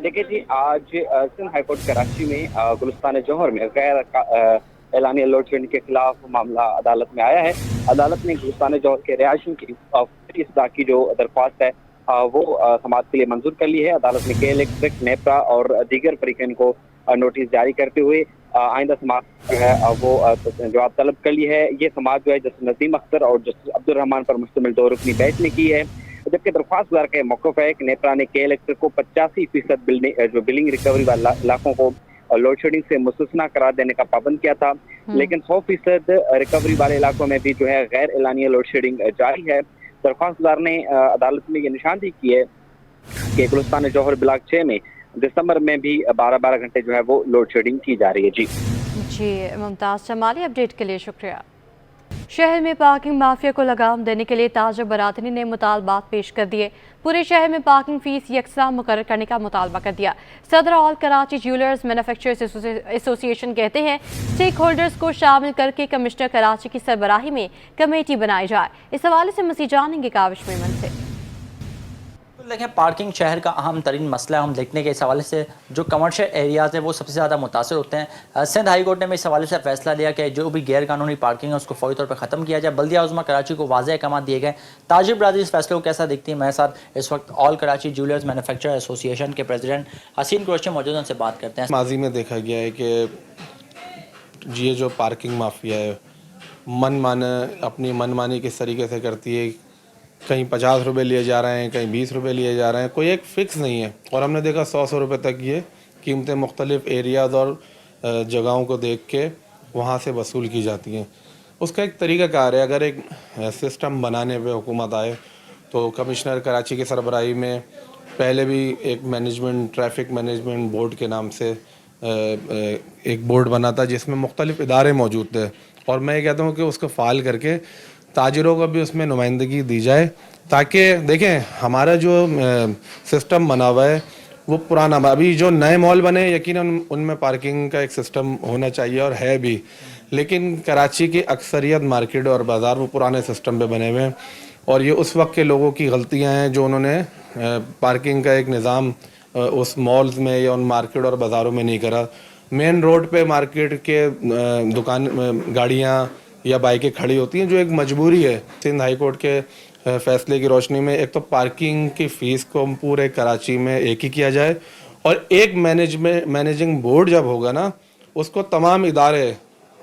J: देखिए जी, आज सिंध हाई कोर्ट कराची में गुलिस्तान जौहर में गैर एलानिया लोड शेडिंग के खिलाफ मामला अदालत में आया है। अदालत ने गुलिस्तान जौहर के रिहायशियों की इस्दा की जो दरख्वास्त है वो समाअत के लिए मंजूर कर ली है। अदालत ने के इलेक्ट्रिक, नेपरा और दीगर फरीकैन को नोटिस जारी करते हुए आइंदा समाअत जो है वो जवाब तलब कर ली है। ये समाअत जो है जस्टिस नसीम अख्तर और जस्टिस अब्दुल रहमान पर मुश्तमिल 2 रुकनी बेंच ने की है, जबकि दरख्वास्त गुजार का मौक़िफ़ है कि नेपरा ने के इलेक्ट्रिक को 85% जो बिलिंग रिकवरी वाले इलाकों को लोड शेडिंग से मुस्तस्ना करार देने का पाबंद किया था, लेकिन 100% रिकवरी वाले इलाकों में भी जो है गैर एलानिया लोड शेडिंग जारी है। दरख्वास्तदार ने अदालत में ये निशानदेही की है कि गुलिस्तान जौहर ब्लॉक 6 में दिसंबर में भी 12-12 घंटे जो है वो लोड शेडिंग की जा रही है। जी
A: मुमताज़ जमाली, अपडेट के लिए शुक्रिया। शहर में पार्किंग माफिया को लगाम देने के लिए ताजर बरादरी ने मुतालबात पेश कर दिए। पूरे शहर में पार्किंग फीस यकसा मुकर्रर करने का मुतालबा कर दिया। सदर all Karachi jewellers manufacturers association कहते हैं स्टेक होल्डर्स को शामिल करके कमिश्नर कराची की सरबराही में कमेटी बनाई जाए। इस हवाले से मज़ीद जानेंगे काविश मेमन से।
K: देखें, पार्किंग शहर का अहम तरीन मसला हम देखने के इस हवाले से जो कमर्शियल एरियाज़ हैं वो सबसे ज़्यादा मुतासर होते हैं। सिंध हाई कोर्ट ने इस हवाले से फैसला लिया कि जो भी गैर कानूनी पार्किंग है उसको फौरी तौर पर ख़त्म किया जाए। बल्दिया उज़्मा कराची को वाज़ेह अहकाम दिए गए। ताजिर बरादरी इस फैसले को कैसा देखती है? मेरे साथ इस वक्त all Karachi jewellers manufacturer association के प्रेसिडेंट हसीन कुरैशी मौजूद हैं, उनसे बात करते हैं।
L: माजी में देखा गया है कि ये जो पार्किंग माफिया है अपनी मनमानी किस तरीके से करती है। कहीं 50 रुपये लिए जा रहे हैं, कहीं 20 रुपये लिए जा रहे हैं, कोई एक फ़िक्स नहीं है। और हमने देखा 100 रुपये तक ये कीमतें मुख्तलिफ़ एरियाज़ और जगहों को देख के वहाँ से वसूल की जाती हैं। उसका एक तरीका कार है। अगर एक सिस्टम बनाने पे हुकूमत आए तो कमिश्नर कराची की सरबराही में पहले भी एक ट्रैफिक मैनेजमेंट बोर्ड के नाम से एक बोर्ड बना था जिसमें मुख्तलिफ़ इदारे मौजूद थे। और मैं ये कहता हूँ कि उसको फ़ाल करके ताजिरों को भी उसमें नुमाइंदगी दी जाए, ताकि देखें हमारा जो सिस्टम बना हुआ है वो पुराना। अभी जो नए मॉल बने यकीनन उनमें पार्किंग का एक सिस्टम होना चाहिए और है भी, लेकिन कराची की अक्सरियत मार्केट और बाज़ार वो पुराने सिस्टम पे बने हुए हैं। और ये उस वक्त के लोगों की गलतियां हैं जो उन्होंने पार्किंग का एक निज़ाम उस मॉल्स में या उन मार्केट और बाज़ारों में नहीं करा। मेन रोड पे मार्केट के दुकान गाड़ियाँ या बाइकें खड़ी होती हैं जो एक मजबूरी है। सिंध हाई कोर्ट के फैसले की रोशनी में एक तो पार्किंग की फ़ीस को पूरे कराची में एक ही किया जाए और एक मैनेजिंग बोर्ड जब होगा ना उसको तमाम इदारे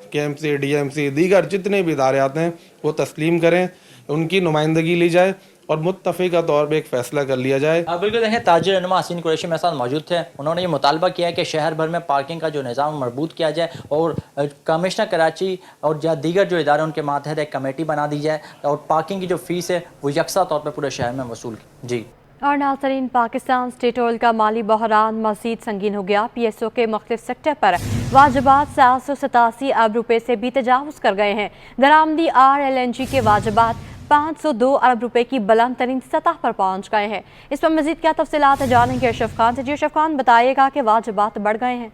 L: KMC, DMC, दीगर जितने भी इदारे आते हैं वो तस्लीम करें, उनकी नुमाइंदगी ली जाए और मुत्तफ़िका तौर पे एक फ़ैसला कर लिया जाए।
K: बिल्कुल देखें, ताजिर रहनुमा हसीन कुरैशी मेरे साथ मौजूद थे। उन्होंने ये मुतालबा किया है कि शहर भर में पार्किंग का जो निज़ाम मरबूत किया जाए और कमिश्नर कराची और या दीगर जो इदारे उनके मातहत एक कमेटी बना दी जाए और पार्किंग की जो फ़ीस है वो यकसा तौर पर पूरे शहर में वसूल की। जी
A: और नाज़रीन, पाकिस्तान स्टेट ऑयल का माली बहरान मज़ीद संगीन हो गया। PSO के मुख्तलिफ सेक्टर पर वाजबात 787 अरब रुपये से भी तजावुज़ कर गए हैं। दरामदी RLNG के वाजबात 502 अरब रुपए की बुलंद तरीन सतह पर पहुंच गए हैं। इस पर मज़ीद क्या तफसीलात है जानेंगे अशरफ खान से। जी अशरफ खान, बताइएगा कि वाजबात बढ़ गए हैं।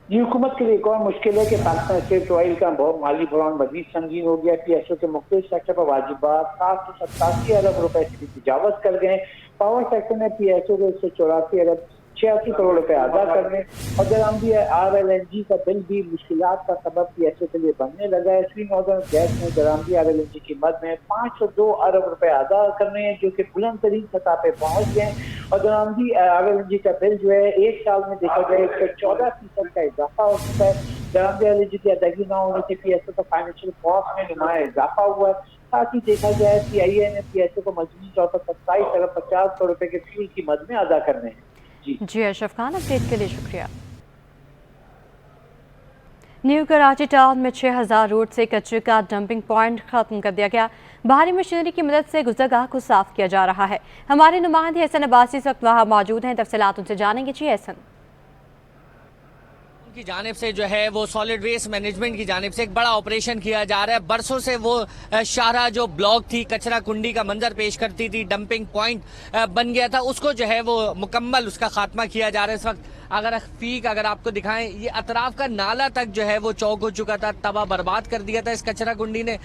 D: जी, हुकूमत के लिए एक और मुश्किल है कि पाकिस्तान स्टेट ऑयल का माली बहरान मजीद संगीन हो गया। PSO के मुख्तलिफ सेक्टर पर वाजिबात 787 अरब रुपए से भी तजावज़ कर गए। पावर सेक्टर ने PSO को 184 अरब 86 करोड़ रुपए अदा करने और दरामदी RLNG का बिल भी मुश्किलात का सबब PSO के लिए बनने लगा है। स्वीन नॉर्दर्न गैस ने दरामदी RLNG की मद में 502 अरब रुपए अदा करने हैं जो कि बुलंद तरीन सतह पे पहुंच गए और दरामदी RLNG का बिल जो है एक साल में देखा जाए 114% का इजाफा हो चुका है। दरामदी RLNG की अदायगी न होने से PSO का फाइनेंशियल कॉस्ट में नुमाया इजाफा हुआ है। साथ ही देखा जाए CIA ने PSO को मजमूई तौर पर 27 अरब 50 करोड़ रुपए के फ्यूल की मद में अदा करने हैं।
A: जी अशरफ खान, अपडेट के लिए शुक्रिया। न्यू कराची टाउन में 6000 रोड से कचरे का डंपिंग पॉइंट खत्म कर दिया गया। भारी मशीनरी की मदद से गुजरगाह को साफ किया जा रहा है। हमारे नुमाइंदे हसन अब्बासी इस वक्त वहाँ मौजूद हैं, तफसीलात उनसे जानेंगे। जी हसन,
M: की जानिब से जो है वो सॉलिड वेस्ट मैनेजमेंट की जानिब से एक बड़ा ऑपरेशन किया जा रहा है। बरसों से वो शाहरा जो ब्लॉक थी, कचरा कुंडी का मंजर पेश करती थी, डंपिंग पॉइंट बन गया था, उसको जो है वो मुकम्मल उसका खात्मा किया जा रहा है। इस वक्त अगर आपको दिखाएं, ये अतराफ का नाला तक जो है वो चौक हो चुका था, तबाह बर्बाद कर दिया था इस कचरा कुंडी ने।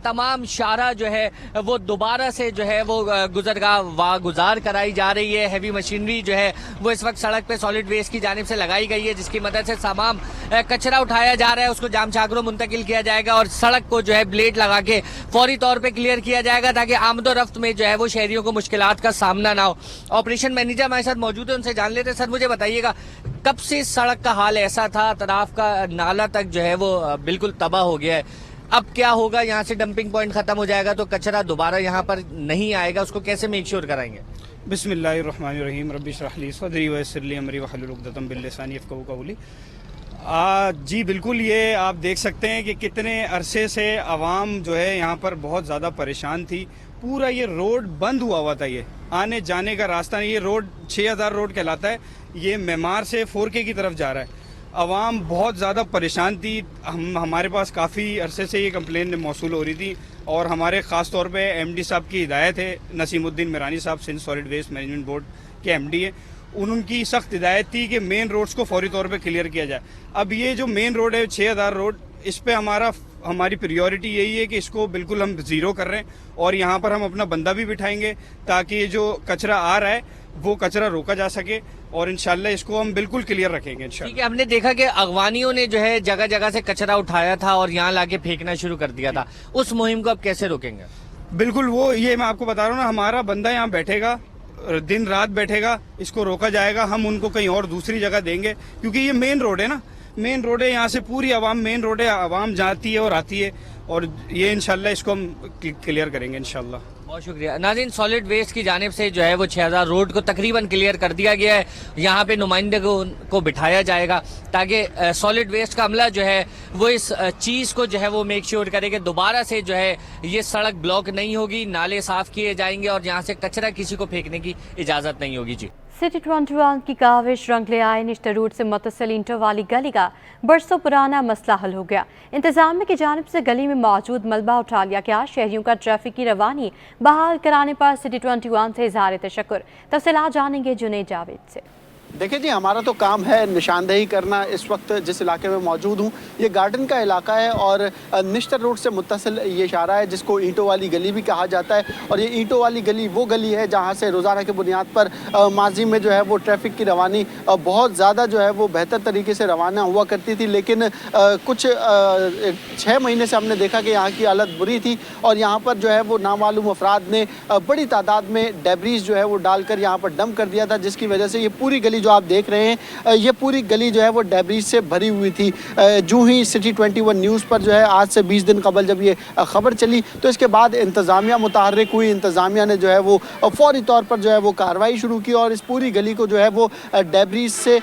M: तमाम शाहरा जो है वो दोबारा से जो है वो गुजरगाह वागुजार कराई जा रही है। हैवी मशीनरी जो है वो इस वक्त सड़क पे सॉलिड वेस्ट की जानिब से लगाई गई है, जिसकी मदद से तमाम कचरा उठाया जा रहा है, उसको जाम छागरों मुंतकिल किया जाएगा और सड़क को जो है ब्लेड लगा के फौरी तौर पे क्लियर किया जाएगा ताकि आमदोरफ्त में जो है वो शहरियों को मुश्किलात का सामना ना हो। ऑपरेशन मैनेजर हमारे साथ मौजूद है, उनसे जान लेते हैं। सर, मुझे बताइएगा कब से सड़क का हाल ऐसा था, तराफ का नाला तक जो है वो बिल्कुल तबाह हो गया है, अब क्या होगा? यहाँ से डंपिंग पॉइंट खत्म हो जाएगा तो कचरा दोबारा यहाँ पर नहीं आएगा, उसको कैसे मेक श्योर कराएंगे?
N: बिस्मिल्लाहिर्रहमानिर्रहीम, रब्बि इश्रह ली सदरी वयस्सिर ली अमरी वहलुल उक़दतम मिन लिसानी यफ़क़हू क़ौली। जी बिल्कुल, ये आप देख सकते हैं कि कितने अरसे से आवाम जो है यहाँ पर बहुत ज़्यादा परेशान थी। पूरा ये रोड बंद हुआ था, ये आने जाने का रास्ता नहीं। ये रोड 6000 रोड कहलाता है, ये मेमार से 4K की तरफ जा रहा है عوام بہت زیادہ پریشان تھی. ہمارے پاس کافی عرصے سے یہ کمپلین موصول ہو رہی تھی اور ہمارے خاص طور پہ ایم ڈی صاحب کی ہدایت ہے, نسیم الدین میرانی صاحب Sindh solid waste management board کے ایم ڈی ہیں, ان کی سخت ہدایت تھی کہ مین روڈز کو فوری طور پہ کلیئر کیا جائے. اب یہ جو مین روڈ ہے 6000 روڈ, اس پہ ہماری پریورٹی یہی ہے کہ اس کو بالکل ہم زیرو کر رہے ہیں اور یہاں پر ہم اپنا بندہ بھی بٹھائیں گے تاکہ یہ جو کچرا آ رہا ہے وہ کچرا روکا جا سکے اور انشاءاللہ اس کو ہم بالکل کلیئر رکھیں گے انشاءاللہ.
M: ٹھیک ہے, ہم نے دیکھا کہ اغوانیوں نے جو ہے جگہ جگہ سے کچرا اٹھایا تھا اور یہاں لا کے پھینکنا شروع کر دیا تھا, اس مہم کو اب کیسے روکیں گے؟
N: بالکل وہ یہ میں آپ کو بتا رہا ہوں نا, ہمارا بندہ یہاں بیٹھے گا, دن رات بیٹھے گا, اس کو روکا جائے گا. ہم ان کو کہیں اور دوسری جگہ دیں گے کیونکہ یہ مین روڈ ہے نا, مین روڈ ہے, یہاں سے پوری عوام مین روڈ ہے, عوام جاتی ہے اور آتی ہے اور یہ انشاءاللہ اس کو ہم کلیئر کریں گے انشاءاللہ.
M: بہت شکریہ. ناظرین, سالڈ ویسٹ کی جانب سے جو ہے وہ 6000 روڈ کو تقریباً کلیئر کر دیا گیا ہے. یہاں پہ نمائندگوں کو بٹھایا جائے گا تاکہ سالڈ ویسٹ کا عملہ جو ہے وہ اس چیز کو جو ہے وہ میک شیور کرے کہ دوبارہ سے جو ہے یہ سڑک بلاک نہیں ہوگی, نالے صاف کیے جائیں گے اور یہاں سے کچرا کسی کو پھینکنے کی اجازت نہیں ہوگی. جی,
A: سٹی 21 کی کاوش رنگ لے آئے. نشتر روڈ سے متصل اینٹوں والی گلی کا برسوں پرانا مسئلہ حل ہو گیا. انتظامیہ کی جانب سے گلی میں موجود ملبہ اٹھا لیا گیا. شہریوں کا ٹریفک کی روانی بحال کرانے پر سٹی 21 سے اظہار تشکر. تفصیلات جانیں گے جنید جاوید سے.
O: دیکھیں جی, ہمارا تو کام ہے نشاندہی کرنا. اس وقت جس علاقے میں موجود ہوں یہ گارڈن کا علاقہ ہے اور نشتر روڈ سے متصل یہ اشارہ ہے جس کو اینٹوں والی گلی بھی کہا جاتا ہے. اور یہ اینٹوں والی گلی وہ گلی ہے جہاں سے روزانہ کی بنیاد پر ماضی میں جو ہے وہ ٹریفک کی روانی بہت زیادہ جو ہے وہ بہتر طریقے سے روانہ ہوا کرتی تھی. لیکن کچھ 6 مہینے سے ہم نے دیکھا کہ یہاں کی حالت بری تھی اور یہاں پر جو ہے وہ نامعلوم افراد نے بڑی تعداد میں ڈیبریز جو ہے وہ ڈال کر یہاں پر ڈمپ کر دیا تھا, جس کی وجہ سے یہ پوری گلی جو آپ دیکھ رہے ہیں یہ پوری گلی جو ہے وہ ڈیبریز سے بھری ہوئی تھی. جو ہی سٹی 21 نیوز پر جو ہے آج سے 20 دن قبل جب یہ خبر چلی تو اس کے بعد انتظامیہ متحرک ہوئی. انتظامیہ نے جو ہے وہ فوری طور پر جو ہے وہ کارروائی شروع کی اور اس پوری گلی کو جو ہے وہ ڈیبریز سے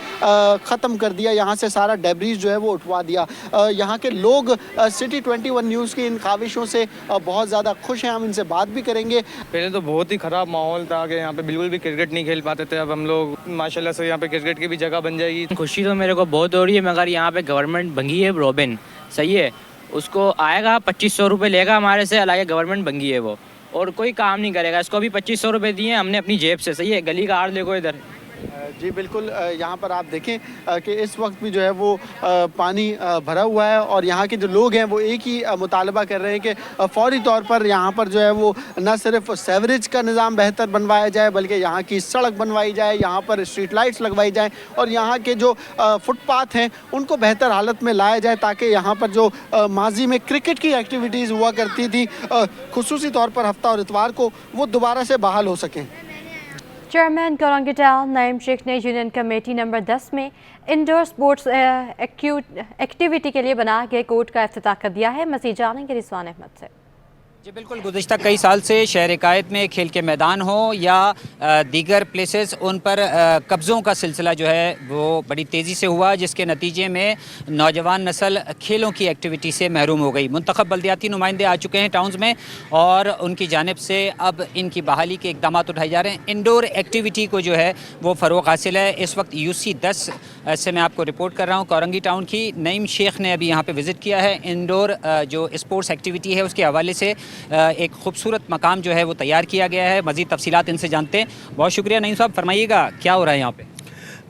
O: ختم کر دیا. یہاں سے سارا ڈیبریز جو ہے وہ اٹھوا دیا. یہاں کے لوگ سٹی 21 نیوز کی ان کاوشوں سے بہت زیادہ خوش ہیں. ہم ان سے بات بھی کریں گے.
P: پہلے تو بہت ہی خراب ماحول تھا کہ یہاں پہ بالکل بھی کرکٹ نہیں کھیل پاتے تھے. اب ہم لوگ ماشاءاللہ سے یہاں پہ کرکٹ کی بھی جگہ بن جائے گی.
Q: خوشی تو میرے کو بہت ہو رہی ہے, مگر یہاں پہ گورنمنٹ بنگی ہے روبن, صحیح ہے, اس کو آئے گا 2500 روپے لے گا ہمارے سے, حالانکہ گورنمنٹ بنگی ہے وہ, اور کوئی کام نہیں کرے گا. اس کو بھی 2500 روپے دیے ہم نے اپنی جیب سے, صحیح ہے. گلی کا ہار دیکھو ادھر.
O: جی بالکل, یہاں پر آپ دیکھیں کہ اس وقت بھی جو ہے وہ پانی بھرا ہوا ہے اور یہاں کے جو لوگ ہیں وہ ایک ہی مطالبہ کر رہے ہیں کہ فوری طور پر یہاں پر جو ہے وہ نہ صرف سیوریج کا نظام بہتر بنوایا جائے بلکہ یہاں کی سڑک بنوائی جائے, یہاں پر اسٹریٹ لائٹس لگوائی جائیں اور یہاں کے جو فٹ پاتھ ہیں ان کو بہتر حالت میں لایا جائے تاکہ یہاں پر جو ماضی میں کرکٹ کی ایکٹیویٹیز ہوا کرتی تھی خصوصی طور پر ہفتہ اور اتوار کو, وہ دوبارہ سے بحال ہو سکیں.
A: چیئرمین کورنگی ٹاؤن نعیم شیخ نے یونین کمیٹی نمبر 10 میں انڈور سپورٹس ایکٹیویٹی کے لیے بنائے گئے کورٹ کا افتتاح کر دیا ہے. مزید جانیں گے رضوان احمد سے.
R: جی بالکل, گزشتہ کئی سال سے شہر عقائد میں کھیل کے میدان ہوں یا دیگر پلیسز, ان پر قبضوں کا سلسلہ جو ہے وہ بڑی تیزی سے ہوا, جس کے نتیجے میں نوجوان نسل کھیلوں کی ایکٹیویٹی سے محروم ہو گئی. منتخب بلدیاتی نمائندے آ چکے ہیں ٹاؤنز میں اور ان کی جانب سے اب ان کی بحالی کے اقدامات اٹھائے جا رہے ہیں. انڈور ایکٹیویٹی کو جو ہے وہ فروغ حاصل ہے. اس وقت UC 10 سے میں آپ کو رپورٹ کر رہا ہوں کورنگی ٹاؤن کی. نعیم شیخ نے ابھی یہاں پہ وزٹ کیا ہے. انڈور جو اسپورٹس ایکٹیویٹی ہے اس کے حوالے سے ایک خوبصورت مقام جو ہے وہ تیار کیا گیا ہے. مزید تفصیلات ان سے جانتے ہیں. بہت شکریہ نعیم صاحب, فرمائیے گا کیا ہو رہا ہے یہاں پہ؟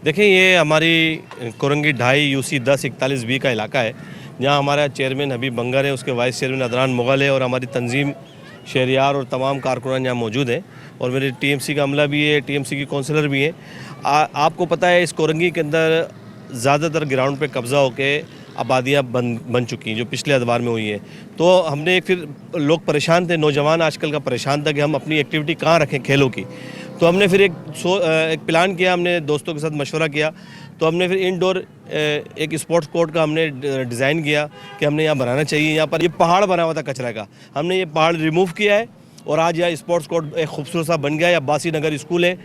S: دیکھیں, یہ ہماری کورنگی 2.5 UC 10 41B کا علاقہ ہے جہاں ہمارا چیئرمین حبیب بنگر ہے, اس کے وائس چیئرمین عدنان مغل ہے اور ہماری تنظیم شہریار اور تمام کارکنان یہاں موجود ہیں اور میرے TMC کا عملہ بھی ہے, TMC کی کونسلر بھی ہیں. آپ کو پتہ ہے اس کورنگی کے اندر زیادہ تر گراؤنڈ پہ قبضہ ہو کے آبادیاں بن چکی ہیں جو پچھلے ادوار میں ہوئی ہیں. تو ہم نے پھر لوگ پریشان تھے, نوجوان آج کل کا پریشان تھا کہ ہم اپنی ایکٹیویٹی کہاں رکھیں کھیلوں کی. تو ہم نے پھر ایک پلان کیا, ہم نے دوستوں کے ساتھ مشورہ کیا. تو ہم نے پھر انڈور ایک اسپورٹس کورٹ کا ہم نے ڈیزائن کیا کہ ہم نے یہاں بنانا چاہیے. یہاں پر یہ پہاڑ بنا ہوا تھا کچرے کا, ہم نے یہ پہاڑ ریموو کیا ہے اور آج یہاں اسپورٹس کورٹ ایک خوبصورت سا بن گیا ہے. عباسی نگر اسکول ہے,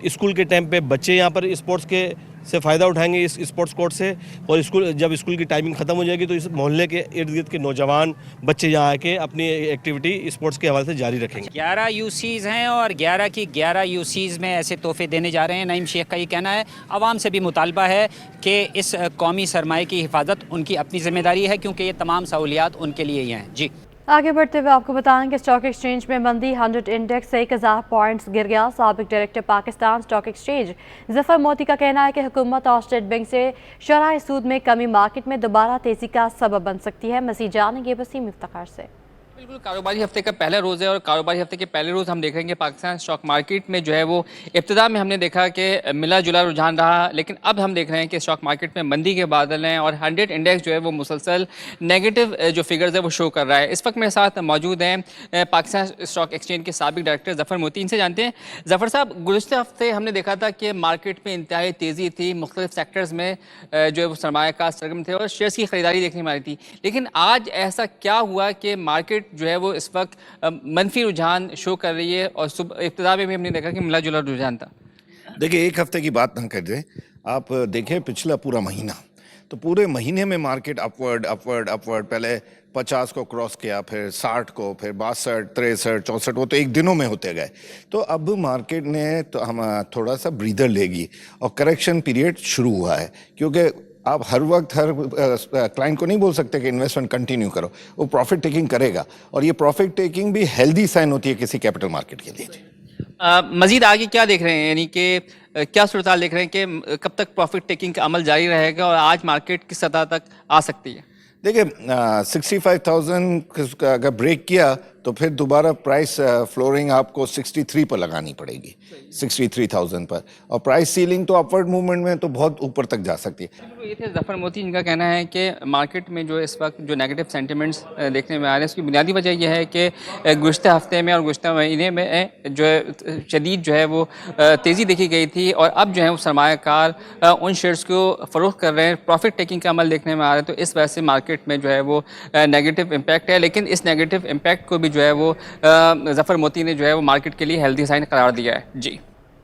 S: اسکول کے ٹائم پہ بچے یہاں پر اسپورٹس کے से फ़ायदा उठाएंगे इस स्पोर्ट्स कोर्ट से, और जब स्कूल की टाइमिंग ख़त्म हो जाएगी तो इस मोहल्ले के इर्द गिर्द के नौजवान बच्चे यहाँ आके अपनी एक्टिविटी स्पोर्ट्स के हवाले से जारी रखेंगे।
R: 11 यूसीज़ हैं और 11 की 11 यूसीज़ में ऐसे तोहफे देने जा रहे हैं। नईम शेख का ये कहना है। आवाम से भी मुतालबा है कि इस कौमी सरमाए की हिफाजत उनकी अपनी ज़िम्मेदारी है, क्योंकि ये तमाम सहूलियात उनके लिए ही हैं। जी
A: आगे बढ़ते हुए आपको बताएं कि स्टॉक एक्सचेंज में मंदी, 100 इंडेक्स 1000 पॉइंट्स गिर गया। साबिक director Pakistan stock exchange Zafar मोती का कहना है कि हुकूमत और स्टेट बैंक से शरह सूद में कमी मार्केट में दोबारा तेज़ी का सबब बन सकती है। मज़ीद जानेंगे वसीम इफ्तिखार से।
T: बिल्कुल, कारोबारी हफ्ते का पहला रोज़ है और कारोबारी हफ्ते के पहले रोज़ हम देख रहे हैं कि पाकिस्तान स्टॉक मार्केट में जो है वो इब्तिदा में हमने देखा कि मिला जुला रुझान रहा, लेकिन अब हम देख रहे हैं कि स्टॉक मार्केट में मंदी के बादल हैं और 100 इंडेक्स जो है वो मुसलसल नेगेटिव जो फिगर्स है वो शो कर रहा है। इस वक्त मेरे साथ मौजूद हैं पाकिस्तान स्टॉक एक्सचेंज के साबिक डायरेक्टर ज़फ़र मोती। इनसे जानते हैं, ज़फ़र साहब, गुज़श्ते हफ्ते हमने देखा था कि मार्केट में इंतहाई तेज़ी थी, मुख्तलिफ सेक्टर्स में जो है वो सरमायाकार सरगर्म थे और शेयर्स की खरीदारी देखने में आ रही थी, लेकिन आज ऐसा क्या हुआ कि मार्केट जो है वो इस वक्त मनफी रुझान शो कर रही है? और सुबह इब्तिदा में भी हमने देखा कि मिला जुला रुझान था।
U: देखिए, एक हफ्ते की बात ना कर दें, आप देखें पिछला पूरा महीना, तो पूरे महीने में मार्केट अपवर्ड अपवर्ड अपवर्ड, पहले 50 को क्रॉस किया, फिर 60 को, फिर 62, 63, 64, वो तो एक दिनों में होते गए। तो अब मार्केट ने तो हम थोड़ा सा ब्रीदर लेगी और करेक्शन पीरियड शुरू हुआ है, क्योंकि आप हर वक्त हर क्लाइंट को नहीं बोल सकते कि इन्वेस्टमेंट कंटिन्यू करो, वो प्रॉफिट टेकिंग करेगा, और ये प्रॉफिट टेकिंग भी हेल्दी साइन होती है किसी कैपिटल मार्केट के लिए।
T: मजीद आगे क्या देख रहे हैं, यानी कि क्या सूरत देख रहे हैं कि कब तक प्रॉफिट टेकिंग का अमल जारी रहेगा और आज मार्केट किस सतह तक आ सकती है?
U: देखिए, 65,000 अगर ब्रेक किया तो फिर दोबारा प्राइस फ्लोरिंग आपको 63 पर लगानी पड़ेगी, 63,000 पर, और प्राइस सीलिंग तो अपवर्ड मूवमेंट में तो बहुत ऊपर तक जा सकती है।
T: ये थे ज़फ़र मोती, इनका कहना है कि मार्केट में जो इस वक्त जो नेगेटिव सेंटिमेंट्स देखने में आ रहे हैं, उसकी बुनियादी वजह यह है कि गुज़श्ते हफ्ते में और गुज़श्ते महीने में जो है शदीद जो है वो तेज़ी देखी गई थी, और अब जो है वो सरमायाकार उन शेयर्स को फ़रोख्त कर रहे हैं, प्रॉफिट टेकिंग का अमल देखने में आ रहा है, तो इस वजह से मार्केट में जो है वो नेगेटिव इम्पैक्ट है। लेकिन इस नेगेटिव इम्पैक्ट को भी जो है वो ज़फ़र मोती ने जो है वो मार्केट के लिए हेल्दी साइन करार दिया है। जी,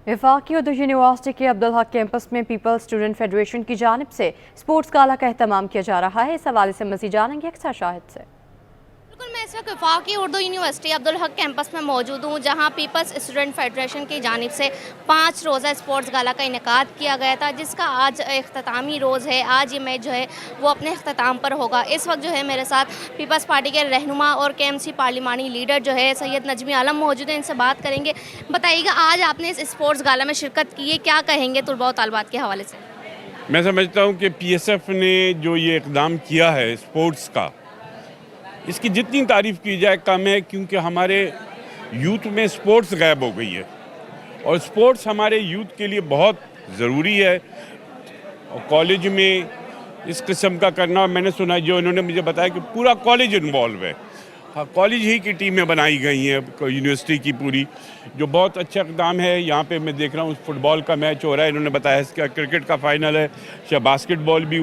A: वफाकी उर्दू यूनिवर्सिटी के अब्दुल हक कैंपस में पीपल्स स्टूडेंट फेडरेशन की जानिब से स्पोर्ट्स गाला का एहतमाम किया जा रहा है। इस हवाले से मज़ीद जानेंगे अक्सर शाहिद से।
V: बिल्कुल, मैं इस वक्त वफाकी उर्दू यूनिवर्सिटी अब्दुल हक कैंपस में मौजूद हूँ, जहाँ पीपल्स स्टूडेंट फेडरेशन की जानिब से 5 रोज़ा स्पोर्ट्स गाला का इनेकाद किया गया था, जिसका आज इख्तितामी रोज़ है। आज ये मैच जो है वो अपने इख्तिताम पर होगा। इस वक्त जो है मेरे साथ पीपल्स पार्टी के रहनुमा और KMC पार्लिमानी लीडर जो है सैयद नजमी आलम मौजूद हैं, इनसे बात करेंगे। बताइएगा, आज आपने इस स्पोर्ट्स गाला में शिरकत की है, क्या कहेंगे तुलबा व तालबात के हवाले से?
W: मैं समझता हूँ कि PSF ने जो ये इक़दाम किया है स्पोर्ट्स का, इसकी जितनी तारीफ़ की जाए कम है, क्योंकि हमारे यूथ में स्पोर्ट्स गायब हो गई है और स्पोर्ट्स हमारे यूथ के लिए बहुत ज़रूरी है। और कॉलेज में इस किस्म का करना, मैंने सुना, जो इन्होंने मुझे बताया कि पूरा कॉलेज इन्वॉल्व है, हाँ, कॉलेज ही की टीमें बनाई गई हैं यूनिवर्सिटी की पूरी, जो बहुत अच्छा इक़दाम है। यहाँ पे मैं देख रहा हूँ फुटबॉल का मैच हो रहा है, इन्होंने बताया इसका क्रिकेट का फाइनल है, शायद बास्केटबॉल भी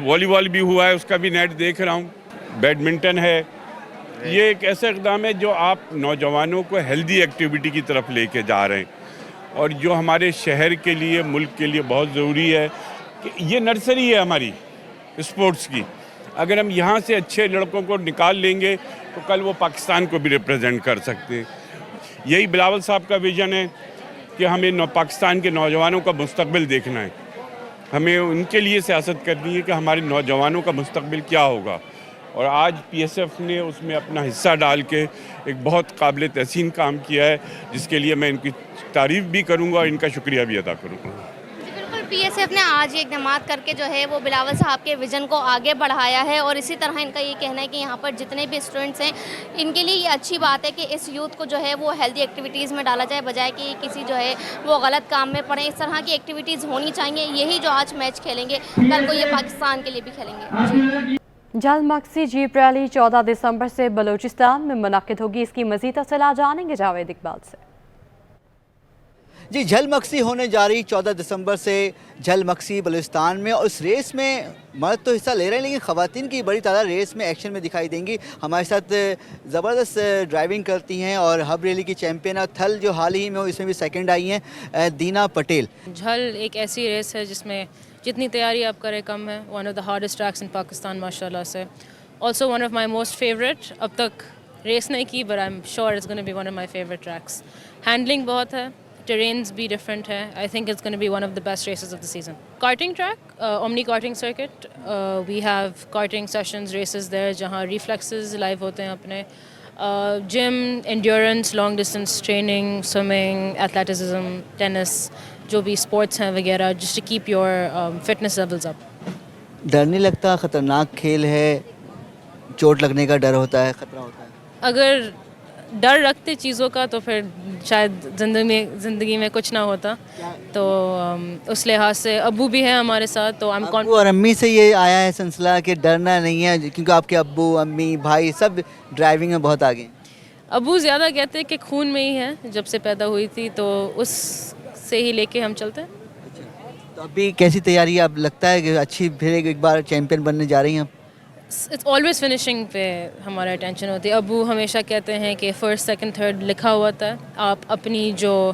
W: वॉलीबॉल भी हुआ है, उसका भी नेट देख रहा हूँ, बैडमिंटन है। ये एक ऐसा इक़दाम है जो आप नौजवानों को हेल्दी एक्टिविटी की तरफ लेके जा रहे हैं, और जो हमारे शहर के लिए, मुल्क के लिए बहुत ज़रूरी है कि ये नर्सरी है हमारी स्पोर्ट्स की। अगर हम यहाँ से अच्छे लड़कों को निकाल लेंगे तो कल वो पाकिस्तान को भी रिप्रेजेंट कर सकते हैं। यही बिलावल साहब का विज़न है कि हमें पाकिस्तान के नौजवानों का मुस्तकबिल देखना है, हमें उनके लिए सियासत करनी है कि हमारे नौजवानों का मुस्तकबिल क्या होगा। और आज PSF ने उसमें अपना हिस्सा डाल के एक बहुत काबिल तहसीन काम किया है, जिसके लिए मैं इनकी तारीफ़ भी करूँगा और इनका शुक्रिया भी अदा करूँगा।
V: बिल्कुल, PSF ने आज ये इक़दाम करके जो है वो बिलावल साहब के विज़न को आगे बढ़ाया है, और इसी तरह इनका ये कहना है कि यहाँ पर जितने भी स्टूडेंट्स हैं, इनके लिए ये अच्छी बात है कि इस यूथ को जो है वो हेल्दी एक्टिविटीज़ में डाला जाए, बजाय कि किसी जो है वो गलत काम में पड़े। इस तरह की एक्टिविटीज़ होनी चाहिए। यही जो आज मैच खेलेंगे, कल को ये पाकिस्तान के लिए भी खेलेंगे।
A: जल मक्सी जीप रैली 14 दिसंबर से बलूचिस्तान में मुनक्किद होगी। इसकी मज़ीद तफसीलात जानेंगे जावेद इकबाल से।
B: جی جھل مکسی ہونے جا رہی 14 دسمبر سے جھل مکسی بلوچستان میں، اور اس ریس میں مرد تو حصہ لے رہے ہیں لیکن خواتین کی بڑی تعداد ریس میں ایکشن میں دکھائی دیں گی. ہمارے ساتھ زبردست ڈرائیونگ کرتی ہیں اور ہب ریلی کی چیمپئن اور تھل جو حال ہی میں ہو اس میں بھی سیکنڈ آئی ہیں دینا پٹیل.
E: جھل ایک ایسی ریس ہے جس میں جتنی تیاری آپ کریں کم ہے. One of the hardest tracks in Pakistan ماشاء اللہ سے. Also one of my most favourite. اب تک ریس نہیں کی but I am sure it's gonna be one of my favourite tracks. Handling بہت ہے, ٹرینز بھی ڈفرینٹ ہے. I think it's gonna be one of the best races of the season. Karting track, Omni karting circuit, we have karting sessions races there جہاں reflexes live ہوتے ہیں اپنے. Gym, endurance, long distance training, swimming, athleticism, tennis, جو بھی sports ہیں وغیرہ, just to keep your fitness levels up.
B: ڈر نہیں لگتا؟ خطرناک کھیل ہے, چوٹ لگنے کا ڈر ہوتا ہے, خطرہ ہوتا ہے.
E: اگر ڈر رکھتے چیزوں کا تو پھر شاید زندگی میں کچھ نہ ہوتا. تو اس لحاظ سے ابو بھی ہیں ہمارے ساتھ, تو
B: ابو اور امی سے یہ آیا ہے سلسلہ کہ ڈرنا نہیں ہے کیونکہ آپ کے ابو, امی, بھائی سب ڈرائیونگ میں بہت آگے ہیں.
E: ابو زیادہ کہتے ہیں کہ خون میں ہی ہے, جب سے پیدا ہوئی تھی تو اس سے ہی لے کے ہم چلتے ہیں.
B: تو ابھی کیسی تیاری ہے؟ اب لگتا ہے کہ اچھی پھر ایک بار چیمپئن بننے جا رہی ہیں آپ؟
E: اٹس آلویز فنشنگ پہ ہمارا اٹینشن ہوتی ہے. ابو ہمیشہ کہتے ہیں کہ فرسٹ, سیکنڈ, تھرڈ لکھا ہوا تھا, آپ اپنی جو